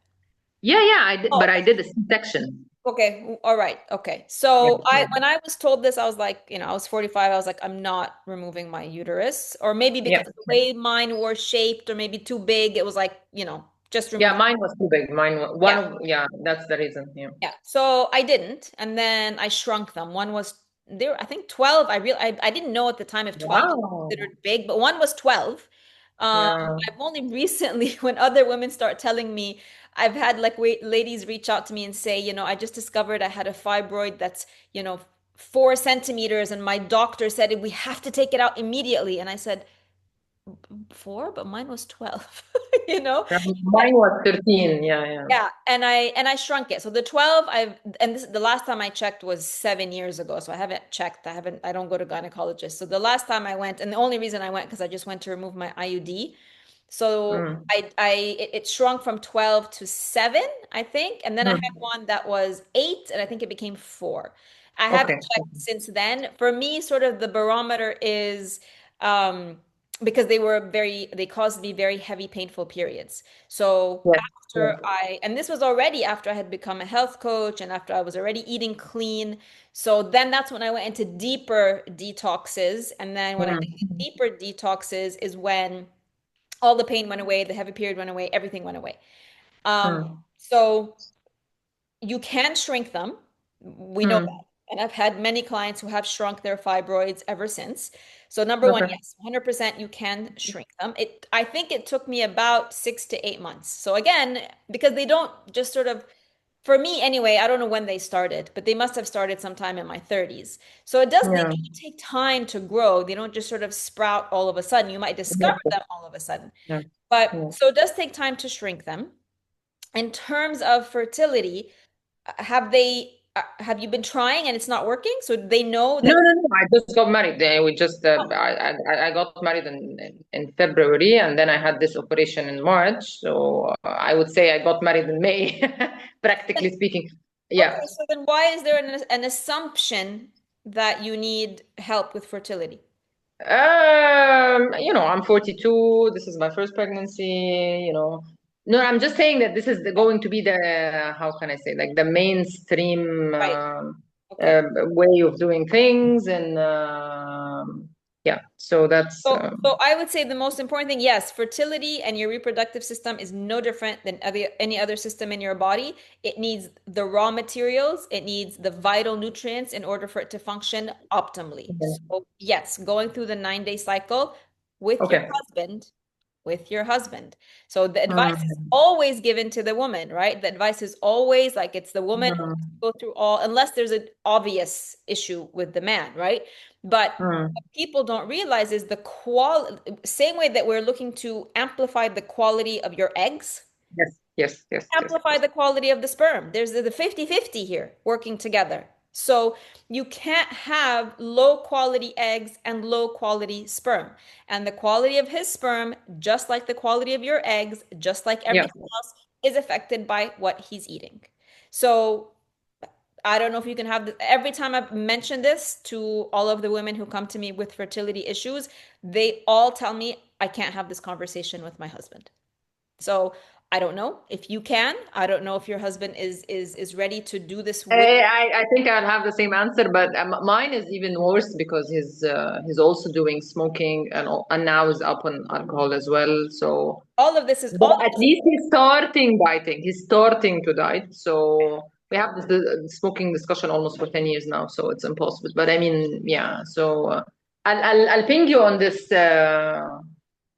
[SPEAKER 2] Yeah, I did, but I did a C-section.
[SPEAKER 1] Okay, all right, okay. So when I was told this, I was like, I was 45. I was like, I'm not removing my uterus, or maybe because the way mine were shaped, or maybe too big. It was like, just remove.
[SPEAKER 2] Yeah, mine was too big. Mine was that's the reason.
[SPEAKER 1] Yeah. So I didn't, and then I shrunk them. One was there, I think 12. I didn't know at the time if 12 was considered big, but one was 12. I've only recently, when other women start telling me, I've had like ladies reach out to me and say, I just discovered I had a fibroid that's, 4 centimeters, and my doctor said we have to take it out immediately. And I said, 4, but mine was 12.
[SPEAKER 2] Mine was 13.
[SPEAKER 1] Yeah, and I shrunk it. So the 12, the last time I checked was 7 years ago. So I haven't checked. I don't go to gynecologists. So the last time I went, and the only reason I went because I just went to remove my IUD. So it shrunk from 12 to 7, I think. And then I had one that was 8, and I think it became 4. I haven't
[SPEAKER 2] Okay.
[SPEAKER 1] checked since then. For me, sort of the barometer is because they caused me very heavy, painful periods. So
[SPEAKER 2] Yes.
[SPEAKER 1] after and this was already after I had become a health coach and after I was already eating clean. So then that's when I went into deeper detoxes. And then when I did the deeper detoxes is when all the pain went away, the heavy period went away, everything went away. So you can shrink them. We know that. And I've had many clients who have shrunk their fibroids ever since. So number one, yes, 100% you can shrink them. I think it took me about 6 to 8 months. So again, because they don't just sort of, for me anyway, I don't know when they started, but they must have started sometime in my 30s. So they do take time to grow. They don't just sort of sprout all of a sudden. You might discover them all of a sudden. But so it does take time to shrink them. In terms of fertility, have you been trying and it's not working? So they know that.
[SPEAKER 2] No. I just got married. We just I got married in February, and then I had this operation in March. So I would say I got married in May, practically speaking. Yeah.
[SPEAKER 1] Okay, so then why is there an assumption that you need help with fertility?
[SPEAKER 2] I'm 42. This is my first pregnancy. No, I'm just saying that this is going to be how can I say, like the mainstream
[SPEAKER 1] Right. Okay.
[SPEAKER 2] way of doing things, and yeah. So that's
[SPEAKER 1] So I would say the most important thing, yes, fertility and your reproductive system is no different than any other system in your body. It needs the raw materials, it needs the vital nutrients in order for it to function optimally. So yes, going through the 9-day cycle with your
[SPEAKER 2] okay.
[SPEAKER 1] husband, So the advice is always given to the woman, right? The advice is always like it's the woman who has to go through unless there's an obvious issue with the man, right? But what people don't realize is the same way that we're looking to amplify the quality of your eggs,
[SPEAKER 2] Yes.
[SPEAKER 1] amplify the quality of the sperm. There's the 50-50 here working together. So you can't have low quality eggs and low quality sperm. And the quality of his sperm, just like the quality of your eggs, just like everything else, is affected by what he's eating. So I don't know if you can have every time I've mentioned this to all of the women who come to me with fertility issues, they all tell me I can't have this conversation with my husband. So I don't know if you can. I don't know if your husband is ready to do this with.
[SPEAKER 2] I think I'll have the same answer, but mine is even worse because he's also doing smoking and now is up on alcohol as well. So
[SPEAKER 1] all of this is
[SPEAKER 2] but at least he's starting dieting. He's starting to diet. So we have this smoking discussion almost for 10 years now. So it's impossible. But I mean, yeah. So I'll ping you on this.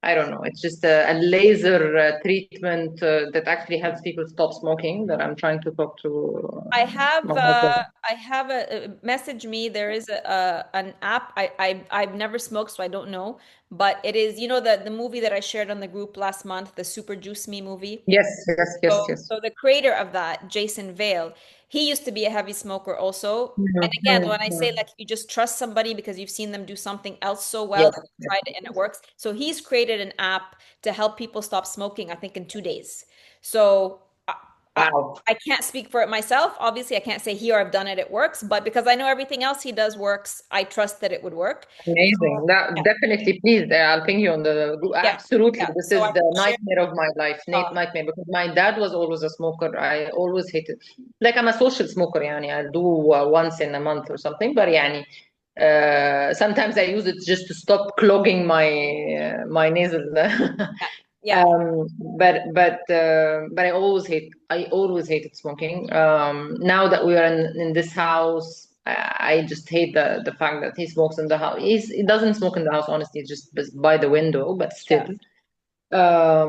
[SPEAKER 2] I don't know. It's just a laser treatment that actually helps people stop smoking that I'm trying to talk to.
[SPEAKER 1] I have a message me. There is an app. I've never smoked, so I don't know. But it is, the movie that I shared on the group last month, the Super Juice Me movie.
[SPEAKER 2] Yes.
[SPEAKER 1] So the creator of that, Jason Vale, he used to be a heavy smoker also. And again, when I say like you just trust somebody because you've seen them do something else so well, that you tried it and it works. So he's created an app to help people stop smoking, I think in 2 days. So
[SPEAKER 2] Wow.
[SPEAKER 1] I can't speak for it myself. Obviously, I can't say here I've done it, it works. But because I know everything else he does works, I trust that it would work.
[SPEAKER 2] Amazing. Definitely, please. I'll ping you on the group. Absolutely. This is the nightmare of my life. Nightmare. Because my dad was always a smoker. I always hated. Like I'm a social smoker. Yani. I'll do once in a month or something. But yani, sometimes I use it just to stop clogging my nasal. But I always hated smoking. Now that we are in this house, I just hate the fact that he smokes in the house. He doesn't smoke in the house, honestly, just by the window, but still.
[SPEAKER 1] A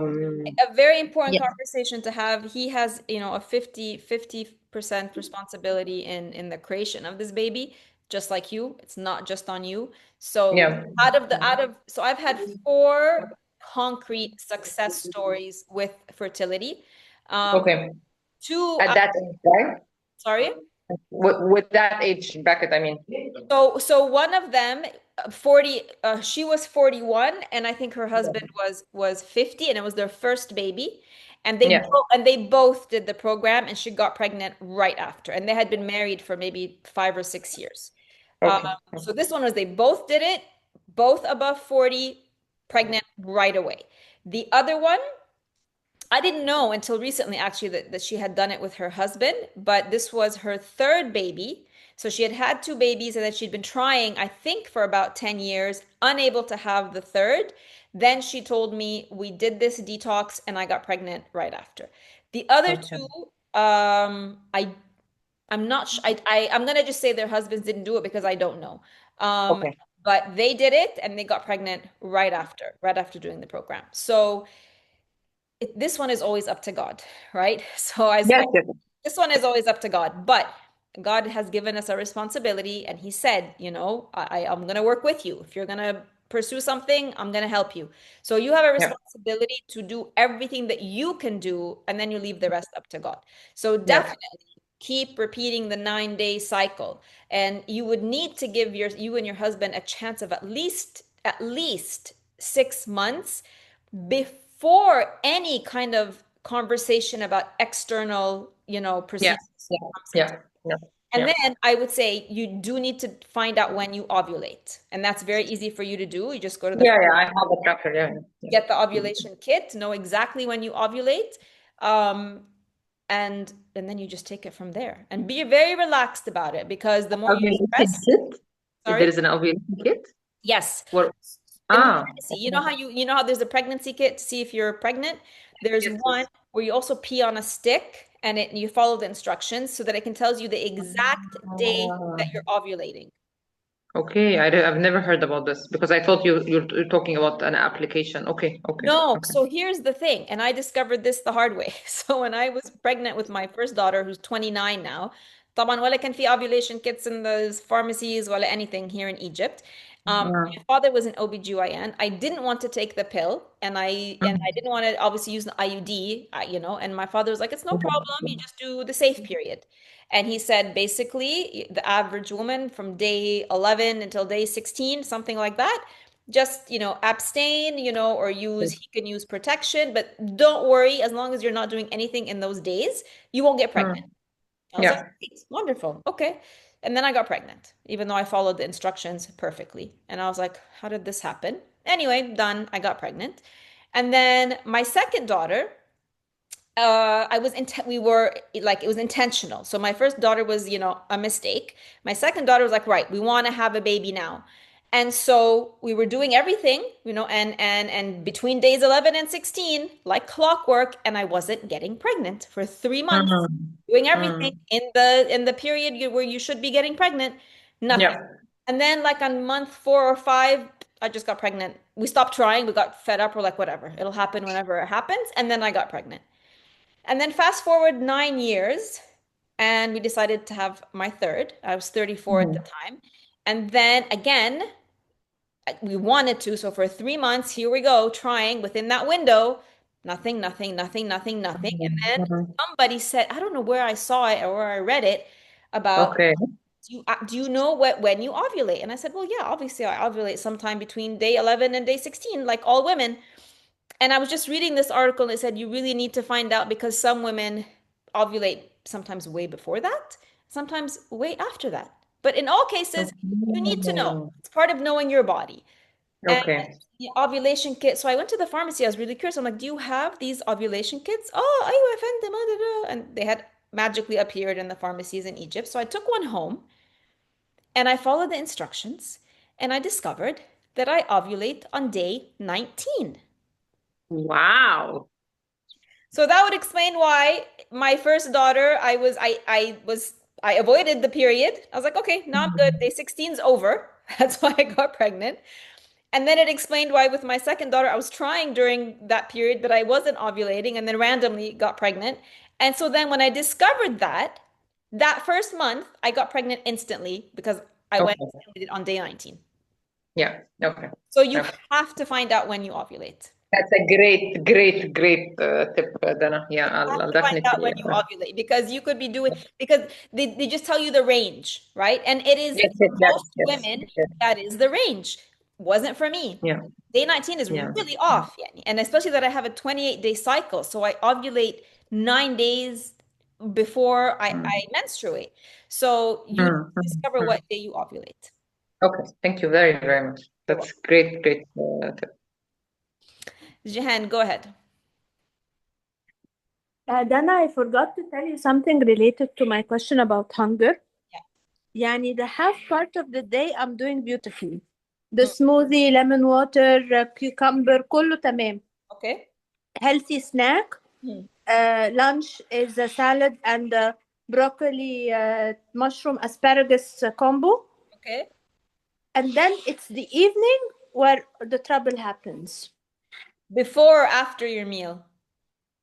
[SPEAKER 1] very important conversation to have. He has, a 50% responsibility in the creation of this baby, just like you. It's not just on you. So so I've had 4 concrete success stories with fertility.
[SPEAKER 2] Okay.
[SPEAKER 1] 2
[SPEAKER 2] at that age, right?
[SPEAKER 1] Sorry?
[SPEAKER 2] With that age bracket, I mean.
[SPEAKER 1] So one of them, 40, she was 41, and I think her husband was 50, and it was their first baby. And
[SPEAKER 2] Yeah.
[SPEAKER 1] they both did the program, and she got pregnant right after. And they had been married for maybe 5 or 6 years.
[SPEAKER 2] Okay.
[SPEAKER 1] So this one was they both did it, both above 40, pregnant right away. The other one, I didn't know until recently actually that she had done it with her husband, but this was her third baby. So she had had two babies and then she'd been trying, I think, for about 10 years, unable to have the third. Then she told me we did this detox and I got pregnant right after. The other
[SPEAKER 2] Okay.
[SPEAKER 1] two, I'm not sure. I'm gonna just say their husbands didn't do it because I don't know. Um,
[SPEAKER 2] Okay.
[SPEAKER 1] but they did it and they got pregnant right after doing the program. So this one is always up to God, right? So
[SPEAKER 2] Yes, yes.
[SPEAKER 1] this one is always up to God, but God has given us a responsibility, and He said, I'm going to work with you. If you're going to pursue something, I'm going to help you. So you have a
[SPEAKER 2] Yeah.
[SPEAKER 1] responsibility to do everything that you can do, and then you leave the rest up to God. So
[SPEAKER 2] Yeah.
[SPEAKER 1] definitely keep repeating the 9-day cycle, and you would need to give you and your husband a chance of at least 6 months before any kind of conversation about external,
[SPEAKER 2] Yeah.
[SPEAKER 1] procedures
[SPEAKER 2] Yeah.
[SPEAKER 1] comes into.
[SPEAKER 2] Yeah. Yeah.
[SPEAKER 1] And
[SPEAKER 2] Yeah.
[SPEAKER 1] then I would say you do need to find out when you ovulate. And that's very easy for you to do. You just go to the
[SPEAKER 2] Yeah. Yeah. I have a tracker. Yeah. Yeah.
[SPEAKER 1] get the ovulation kit, know exactly when you ovulate. Um, and then you just take it from there and be very relaxed about it because the more you
[SPEAKER 2] Ovulation
[SPEAKER 1] stress,
[SPEAKER 2] kit? There
[SPEAKER 1] sorry,
[SPEAKER 2] is an ovulation kit?
[SPEAKER 1] yes.
[SPEAKER 2] What?
[SPEAKER 1] In the
[SPEAKER 2] Ah,
[SPEAKER 1] pharmacy, you know
[SPEAKER 2] okay.
[SPEAKER 1] how there's a pregnancy kit to see if you're pregnant? There's
[SPEAKER 2] Yes,
[SPEAKER 1] one
[SPEAKER 2] yes.
[SPEAKER 1] where you also pee on a stick and you follow the instructions so that it can tells you the exact day
[SPEAKER 2] Ah,
[SPEAKER 1] that you're ovulating.
[SPEAKER 2] okay. I've never heard about this because I thought you're talking about an application. Okay. Okay.
[SPEAKER 1] No,
[SPEAKER 2] Okay.
[SPEAKER 1] so here's the thing, and I discovered this the hard way. So when I was pregnant with my first daughter, who's 29 now, طبعا ولا كان في ovulation kits in the pharmacies ولا anything here in Egypt.
[SPEAKER 2] Ah,
[SPEAKER 1] My father was an OBGYN. I didn't want to take the pill, and I didn't want to obviously use the IUD, and my father was like, it's no problem, you just do the safe period. And he said basically the average woman from day 11 until day 16, something like that, just abstain, or he can use protection, but don't worry, as long as you're not doing anything in those days, you won't get
[SPEAKER 2] mm,
[SPEAKER 1] pregnant. I was like,
[SPEAKER 2] yeah.
[SPEAKER 1] "Great, wonderful, okay." And then I got pregnant, even though I followed the instructions perfectly. And I was like, how did this happen? Anyway, done. I got pregnant. And then my second daughter, we were like, it was intentional. So my first daughter was, a mistake. My second daughter was like, right, we want to have a baby now. And so we were doing everything, and between days 11 and 16, like clockwork, and I wasn't getting pregnant for 3 months,
[SPEAKER 2] Mm,
[SPEAKER 1] doing everything
[SPEAKER 2] mm,
[SPEAKER 1] in the period where you should be getting pregnant, nothing.
[SPEAKER 2] yeah.
[SPEAKER 1] And then like on month 4 or 5, I just got pregnant. We stopped trying. We got fed up. We're like, whatever, it'll happen whenever it happens. And then I got pregnant. And then fast forward 9 years, and we decided to have my third. I was 34 at the
[SPEAKER 2] Mm,
[SPEAKER 1] time. And then again, we wanted to. So for 3 months, here we go, trying within that window. Nothing, nothing, nothing, nothing, nothing. And
[SPEAKER 2] mm,
[SPEAKER 1] then
[SPEAKER 2] mm.
[SPEAKER 1] somebody said, I don't know where I saw it or where I read it about,
[SPEAKER 2] Okay.
[SPEAKER 1] do you know when you ovulate? And I said, well, yeah, obviously I ovulate sometime between day 11 and day 16, like all women. And I was just reading this article and it said you really need to find out because some women ovulate sometimes way before that, sometimes way after that. But in all cases, you need to know.
[SPEAKER 2] Okay.
[SPEAKER 1] It's part of knowing your body. And
[SPEAKER 2] Okay.
[SPEAKER 1] the ovulation kit. So I went to the pharmacy. I was really curious. I'm like, do you have these ovulation kits? Oh, I found them. And they had magically appeared in the pharmacies in Egypt. So I took one home and I followed the instructions and I discovered that I ovulate on day 19.
[SPEAKER 2] Wow.
[SPEAKER 1] So that would explain why my first daughter, I avoided the period. I was like, okay, now I'm good.
[SPEAKER 2] Mm,
[SPEAKER 1] Day 16's over. That's why I got pregnant. And then it explained why with my second daughter, I was trying during that period, but I wasn't ovulating and then randomly got pregnant. And so then when I discovered that first month, I got pregnant instantly because I went
[SPEAKER 2] okay.
[SPEAKER 1] and did it on day 19.
[SPEAKER 2] Yeah. Okay.
[SPEAKER 1] So you
[SPEAKER 2] Okay.
[SPEAKER 1] have to find out when you ovulate.
[SPEAKER 2] That's a great tip, Dana. Yeah,
[SPEAKER 1] You have
[SPEAKER 2] I'll
[SPEAKER 1] to find out
[SPEAKER 2] definitely.
[SPEAKER 1] when you ovulate because you could be doing because they just tell you the range, right? And it is
[SPEAKER 2] Yes,
[SPEAKER 1] for
[SPEAKER 2] yes,
[SPEAKER 1] most
[SPEAKER 2] yes,
[SPEAKER 1] women,
[SPEAKER 2] yes,
[SPEAKER 1] that is the range. Wasn't for me.
[SPEAKER 2] yeah,
[SPEAKER 1] Day 19 is
[SPEAKER 2] yeah.
[SPEAKER 1] really off. Yani. And especially that I have a 28-day cycle. So I ovulate 9 days before
[SPEAKER 2] Mm.
[SPEAKER 1] I menstruate. So you need
[SPEAKER 2] Mm,
[SPEAKER 1] to
[SPEAKER 2] mm,
[SPEAKER 1] discover
[SPEAKER 2] mm.
[SPEAKER 1] what day you ovulate.
[SPEAKER 2] Okay, thank you very, very much.
[SPEAKER 1] You're
[SPEAKER 2] That's
[SPEAKER 1] welcome.
[SPEAKER 2] great tip.
[SPEAKER 1] Jihan, go ahead.
[SPEAKER 3] Dana, I forgot to tell you something related to my question about hunger.
[SPEAKER 1] Yeah.
[SPEAKER 3] يعني the half part of the day I'm doing beautifully. The
[SPEAKER 1] Mm,
[SPEAKER 3] smoothie, lemon water, cucumber, كله تمام.
[SPEAKER 1] okay.
[SPEAKER 3] Healthy snack.
[SPEAKER 1] Mm,
[SPEAKER 3] Lunch is a salad and broccoli, mushroom, asparagus combo.
[SPEAKER 1] okay.
[SPEAKER 3] And then it's the evening where the trouble happens.
[SPEAKER 1] Before or after your meal?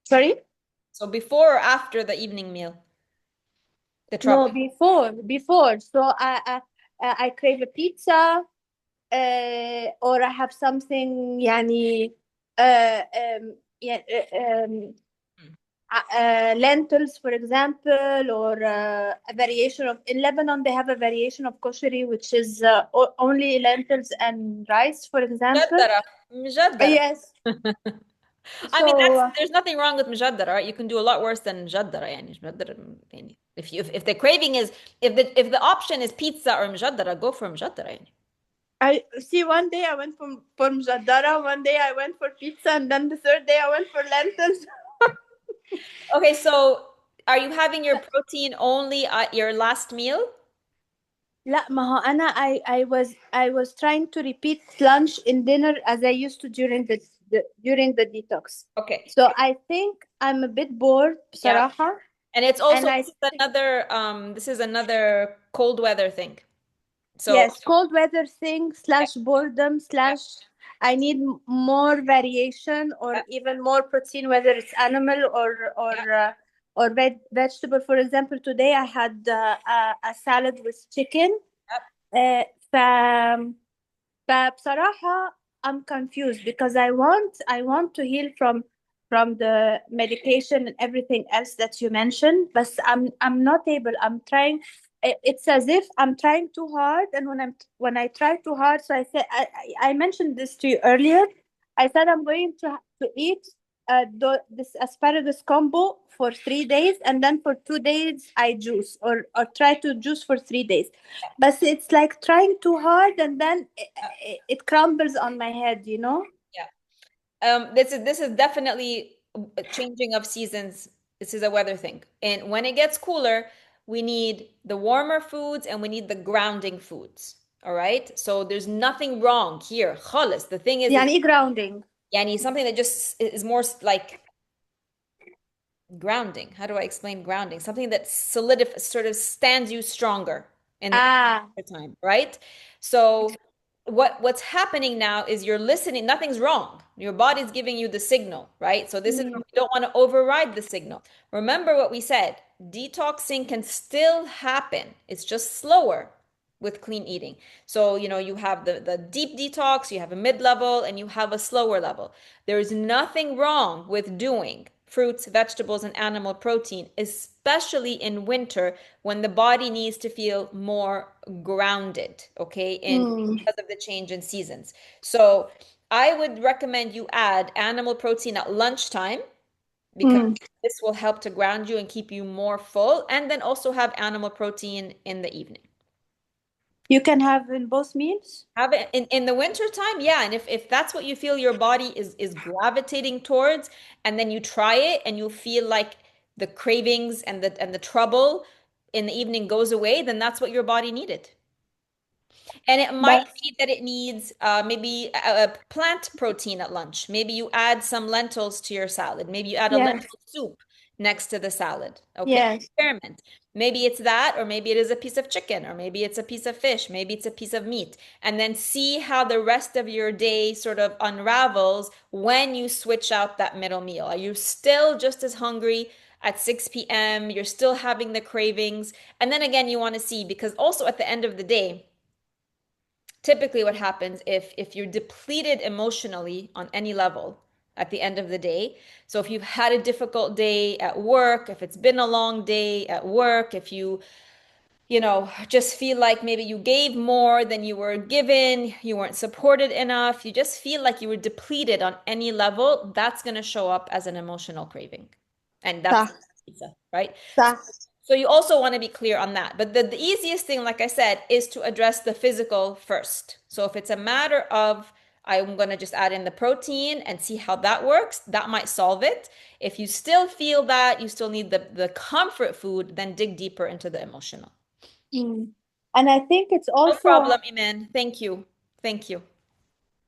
[SPEAKER 3] Sorry?
[SPEAKER 1] So before or after the evening meal? The
[SPEAKER 3] No,
[SPEAKER 1] trouble.
[SPEAKER 3] before. So I crave a pizza, or I have something يعني yeah, lentils, for example, or a variation of in Lebanon they have a variation of kosheri which is only lentils and rice, for example.
[SPEAKER 1] مجدرة مجدرة.
[SPEAKER 3] Yes.
[SPEAKER 1] I mean,
[SPEAKER 3] So
[SPEAKER 1] there's nothing wrong with مجدرة, right? You can do a lot worse than مجدرة يعني مجدرة يعني if the craving is if the option is pizza or مجدرة, go for مجدرة يعني.
[SPEAKER 3] I see. One day I went for mjaddara, one day I went for pizza, and then the third day I went for lentils.
[SPEAKER 1] Okay, so are you having your protein only at your last meal?
[SPEAKER 3] لا ما هو أنا I was trying to repeat lunch and dinner as I used to during the detox.
[SPEAKER 1] Okay.
[SPEAKER 3] So I think I'm a bit bored
[SPEAKER 1] Yeah.
[SPEAKER 3] بصراحة.
[SPEAKER 1] And it's also
[SPEAKER 3] And I
[SPEAKER 1] this is another cold weather thing. So
[SPEAKER 3] yes, cold weather thing
[SPEAKER 1] yeah,
[SPEAKER 3] / boredom
[SPEAKER 1] yeah,
[SPEAKER 3] / I need more variation or
[SPEAKER 1] yeah,
[SPEAKER 3] even more protein, whether it's animal or vegetable. For example, today I had a salad with chicken.
[SPEAKER 1] yeah.
[SPEAKER 3] Uh, ف فبصراحة I'm confused because I want to heal from the medication and everything else that you mentioned, but I'm not able. I'm trying. It's as if I'm trying too hard, and when I try too hard, so I said I mentioned this to you earlier. I said I'm going to eat this asparagus combo for 3 days, and then for 2 days I juice or try to juice for 3 days. But it's like trying too hard, and then it crumbles on my head.
[SPEAKER 1] Yeah. This is definitely a changing of seasons. This is a weather thing. And when it gets cooler, we need the warmer foods and we need the grounding foods. All right? So there's nothing wrong here. خالص. The thing is
[SPEAKER 3] يعني ايه grounding?
[SPEAKER 1] yani something that just is more like grounding. How do I explain grounding? Something that sort of stands you stronger in the time, right? So what's happening now is you're listening, nothing's wrong. Your body's giving you the signal, right? So this is
[SPEAKER 3] Mm.
[SPEAKER 1] we don't want to override the signal. Remember what we said. Detoxing can still happen. It's just slower with clean eating. So, you have the deep detox, you have a mid-level, and you have a slower level. There is nothing wrong with doing fruits, vegetables, and animal protein, especially in winter when the body needs to feel more grounded, okay, and
[SPEAKER 3] Mm.
[SPEAKER 1] because of the change in seasons. So I would recommend you add animal protein at lunchtime because
[SPEAKER 3] Mm.
[SPEAKER 1] this will help to ground you and keep you more full, and then also have animal protein in the evening.
[SPEAKER 3] You can have in both meals?
[SPEAKER 1] Have it in the winter time, yeah. And if that's what you feel your body is gravitating towards, and then you try it and you feel like the cravings and the trouble in the evening goes away, then that's what your body needed. And it might
[SPEAKER 3] But
[SPEAKER 1] be that it needs maybe a plant protein at lunch. Maybe you add some lentils to your salad. Maybe you add a
[SPEAKER 3] yes,
[SPEAKER 1] lentil soup next to the salad. Okay,
[SPEAKER 3] yes.
[SPEAKER 1] experiment. Maybe it's that, or maybe it is a piece of chicken, or maybe it's a piece of fish, maybe it's a piece of meat. And then see how the rest of your day sort of unravels when you switch out that middle meal. Are you still just as hungry at 6 p.m.? You're still having the cravings. And then again, you want to see, because also at the end of the day, typically what happens if you're depleted emotionally on any level, at the end of the day. So if you've had a difficult day at work, if it's been a long day at work, if you just feel like maybe you gave more than you were given, you weren't supported enough, you just feel like you were depleted on any level, that's going to show up as an emotional craving. And that's
[SPEAKER 3] صح
[SPEAKER 1] pizza, right?
[SPEAKER 3] صح
[SPEAKER 1] So you also want to be clear on that. But the easiest thing, like I said, is to address the physical first. So if it's a matter of, I'm going to just add in the protein and see how that works, that might solve it. If you still feel that you still need the comfort food, then dig deeper into the emotional.
[SPEAKER 3] And I think it's
[SPEAKER 1] No
[SPEAKER 3] also
[SPEAKER 1] problem, Iman. Thank you. Thank you.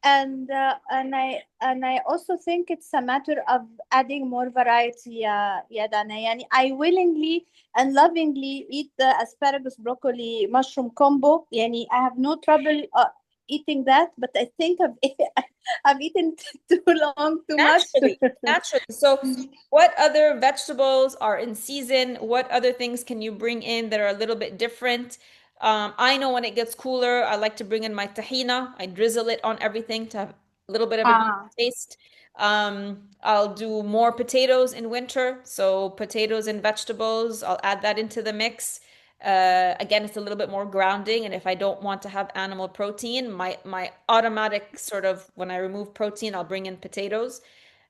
[SPEAKER 3] and I also think it's a matter of adding more variety يا دانا يعني I willingly and lovingly eat the asparagus broccoli mushroom combo يعني I have no trouble eating that, but I think I've eaten too long, too much.
[SPEAKER 1] Naturally. So what other vegetables are in season? What other things can you bring in that are a little bit different? I know when it gets cooler, I like to bring in my tahina. I drizzle it on everything to have a little bit of a different taste. I'll do more potatoes in winter. So potatoes and vegetables, I'll add that into the mix. Again, it's a little bit more grounding. And if I don't want to have animal protein, my automatic sort of when I remove protein, I'll bring in potatoes.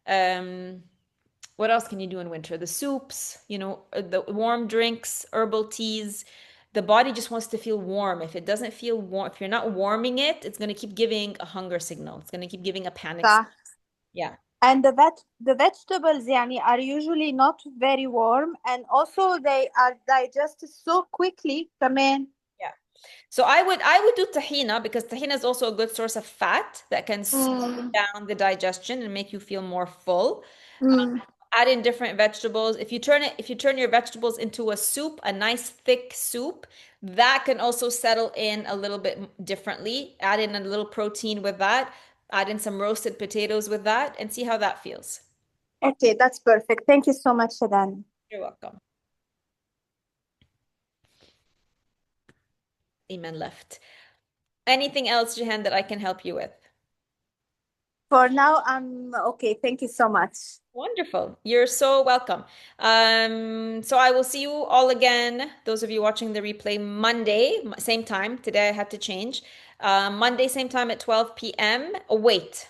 [SPEAKER 1] What else can you do in winter? The soups, the warm drinks, herbal teas. The body just wants to feel warm. If it doesn't feel warm, if you're not warming it, it's going to keep giving a hunger signal. It's going to keep giving a panic signal.
[SPEAKER 3] صح.
[SPEAKER 1] Yeah.
[SPEAKER 3] And the vegetables يعني are usually not very warm, and also they are digested so quickly كمان.
[SPEAKER 1] Yeah. So I would do tahina because tahina is also a good source of fat that can slow down the digestion and make you feel more full. Add in different vegetables. If you turn your vegetables into a soup, a nice thick soup, that can also settle in a little bit differently. Add in a little protein with that. Add in some roasted potatoes with that and see how that feels.
[SPEAKER 3] Okay, that's perfect. Thank you so much, Shadan.
[SPEAKER 1] You're welcome. Iman left. Anything else, Jahan, that I can help you with?
[SPEAKER 3] For now, I'm okay. Thank you so much.
[SPEAKER 1] Wonderful. You're so welcome. So I will see you all again, those of you watching the replay, Monday, same time. Today I had to change. Monday, same time at 12 p.m. Oh, wait.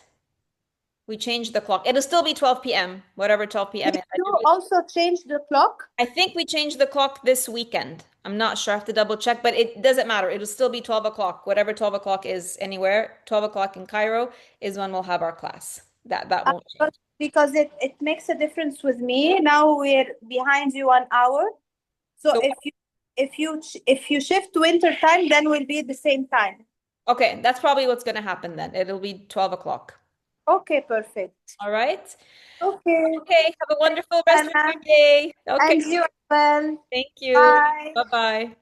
[SPEAKER 1] We changed the clock. It'll still be 12 p.m., whatever 12 p.m.
[SPEAKER 3] Did
[SPEAKER 1] is.
[SPEAKER 3] you also change the clock?
[SPEAKER 1] I think we changed the clock this weekend. I'm not sure. I have to double check, but it doesn't matter. It'll still be 12 o'clock. Whatever 12 o'clock is anywhere, 12 o'clock in Cairo is when we'll have our class. That won't change.
[SPEAKER 3] Because it makes a difference with me. Now we're behind you 1 hour. So if you shift to winter time, then we'll be at the same time.
[SPEAKER 1] Okay, that's probably what's going to happen then. It'll be 12 o'clock.
[SPEAKER 3] Okay, perfect.
[SPEAKER 1] All right.
[SPEAKER 3] Okay.
[SPEAKER 1] Okay, have a wonderful rest of your day. Okay.
[SPEAKER 3] And you as well.
[SPEAKER 1] Thank you.
[SPEAKER 3] Bye.
[SPEAKER 1] Bye-bye.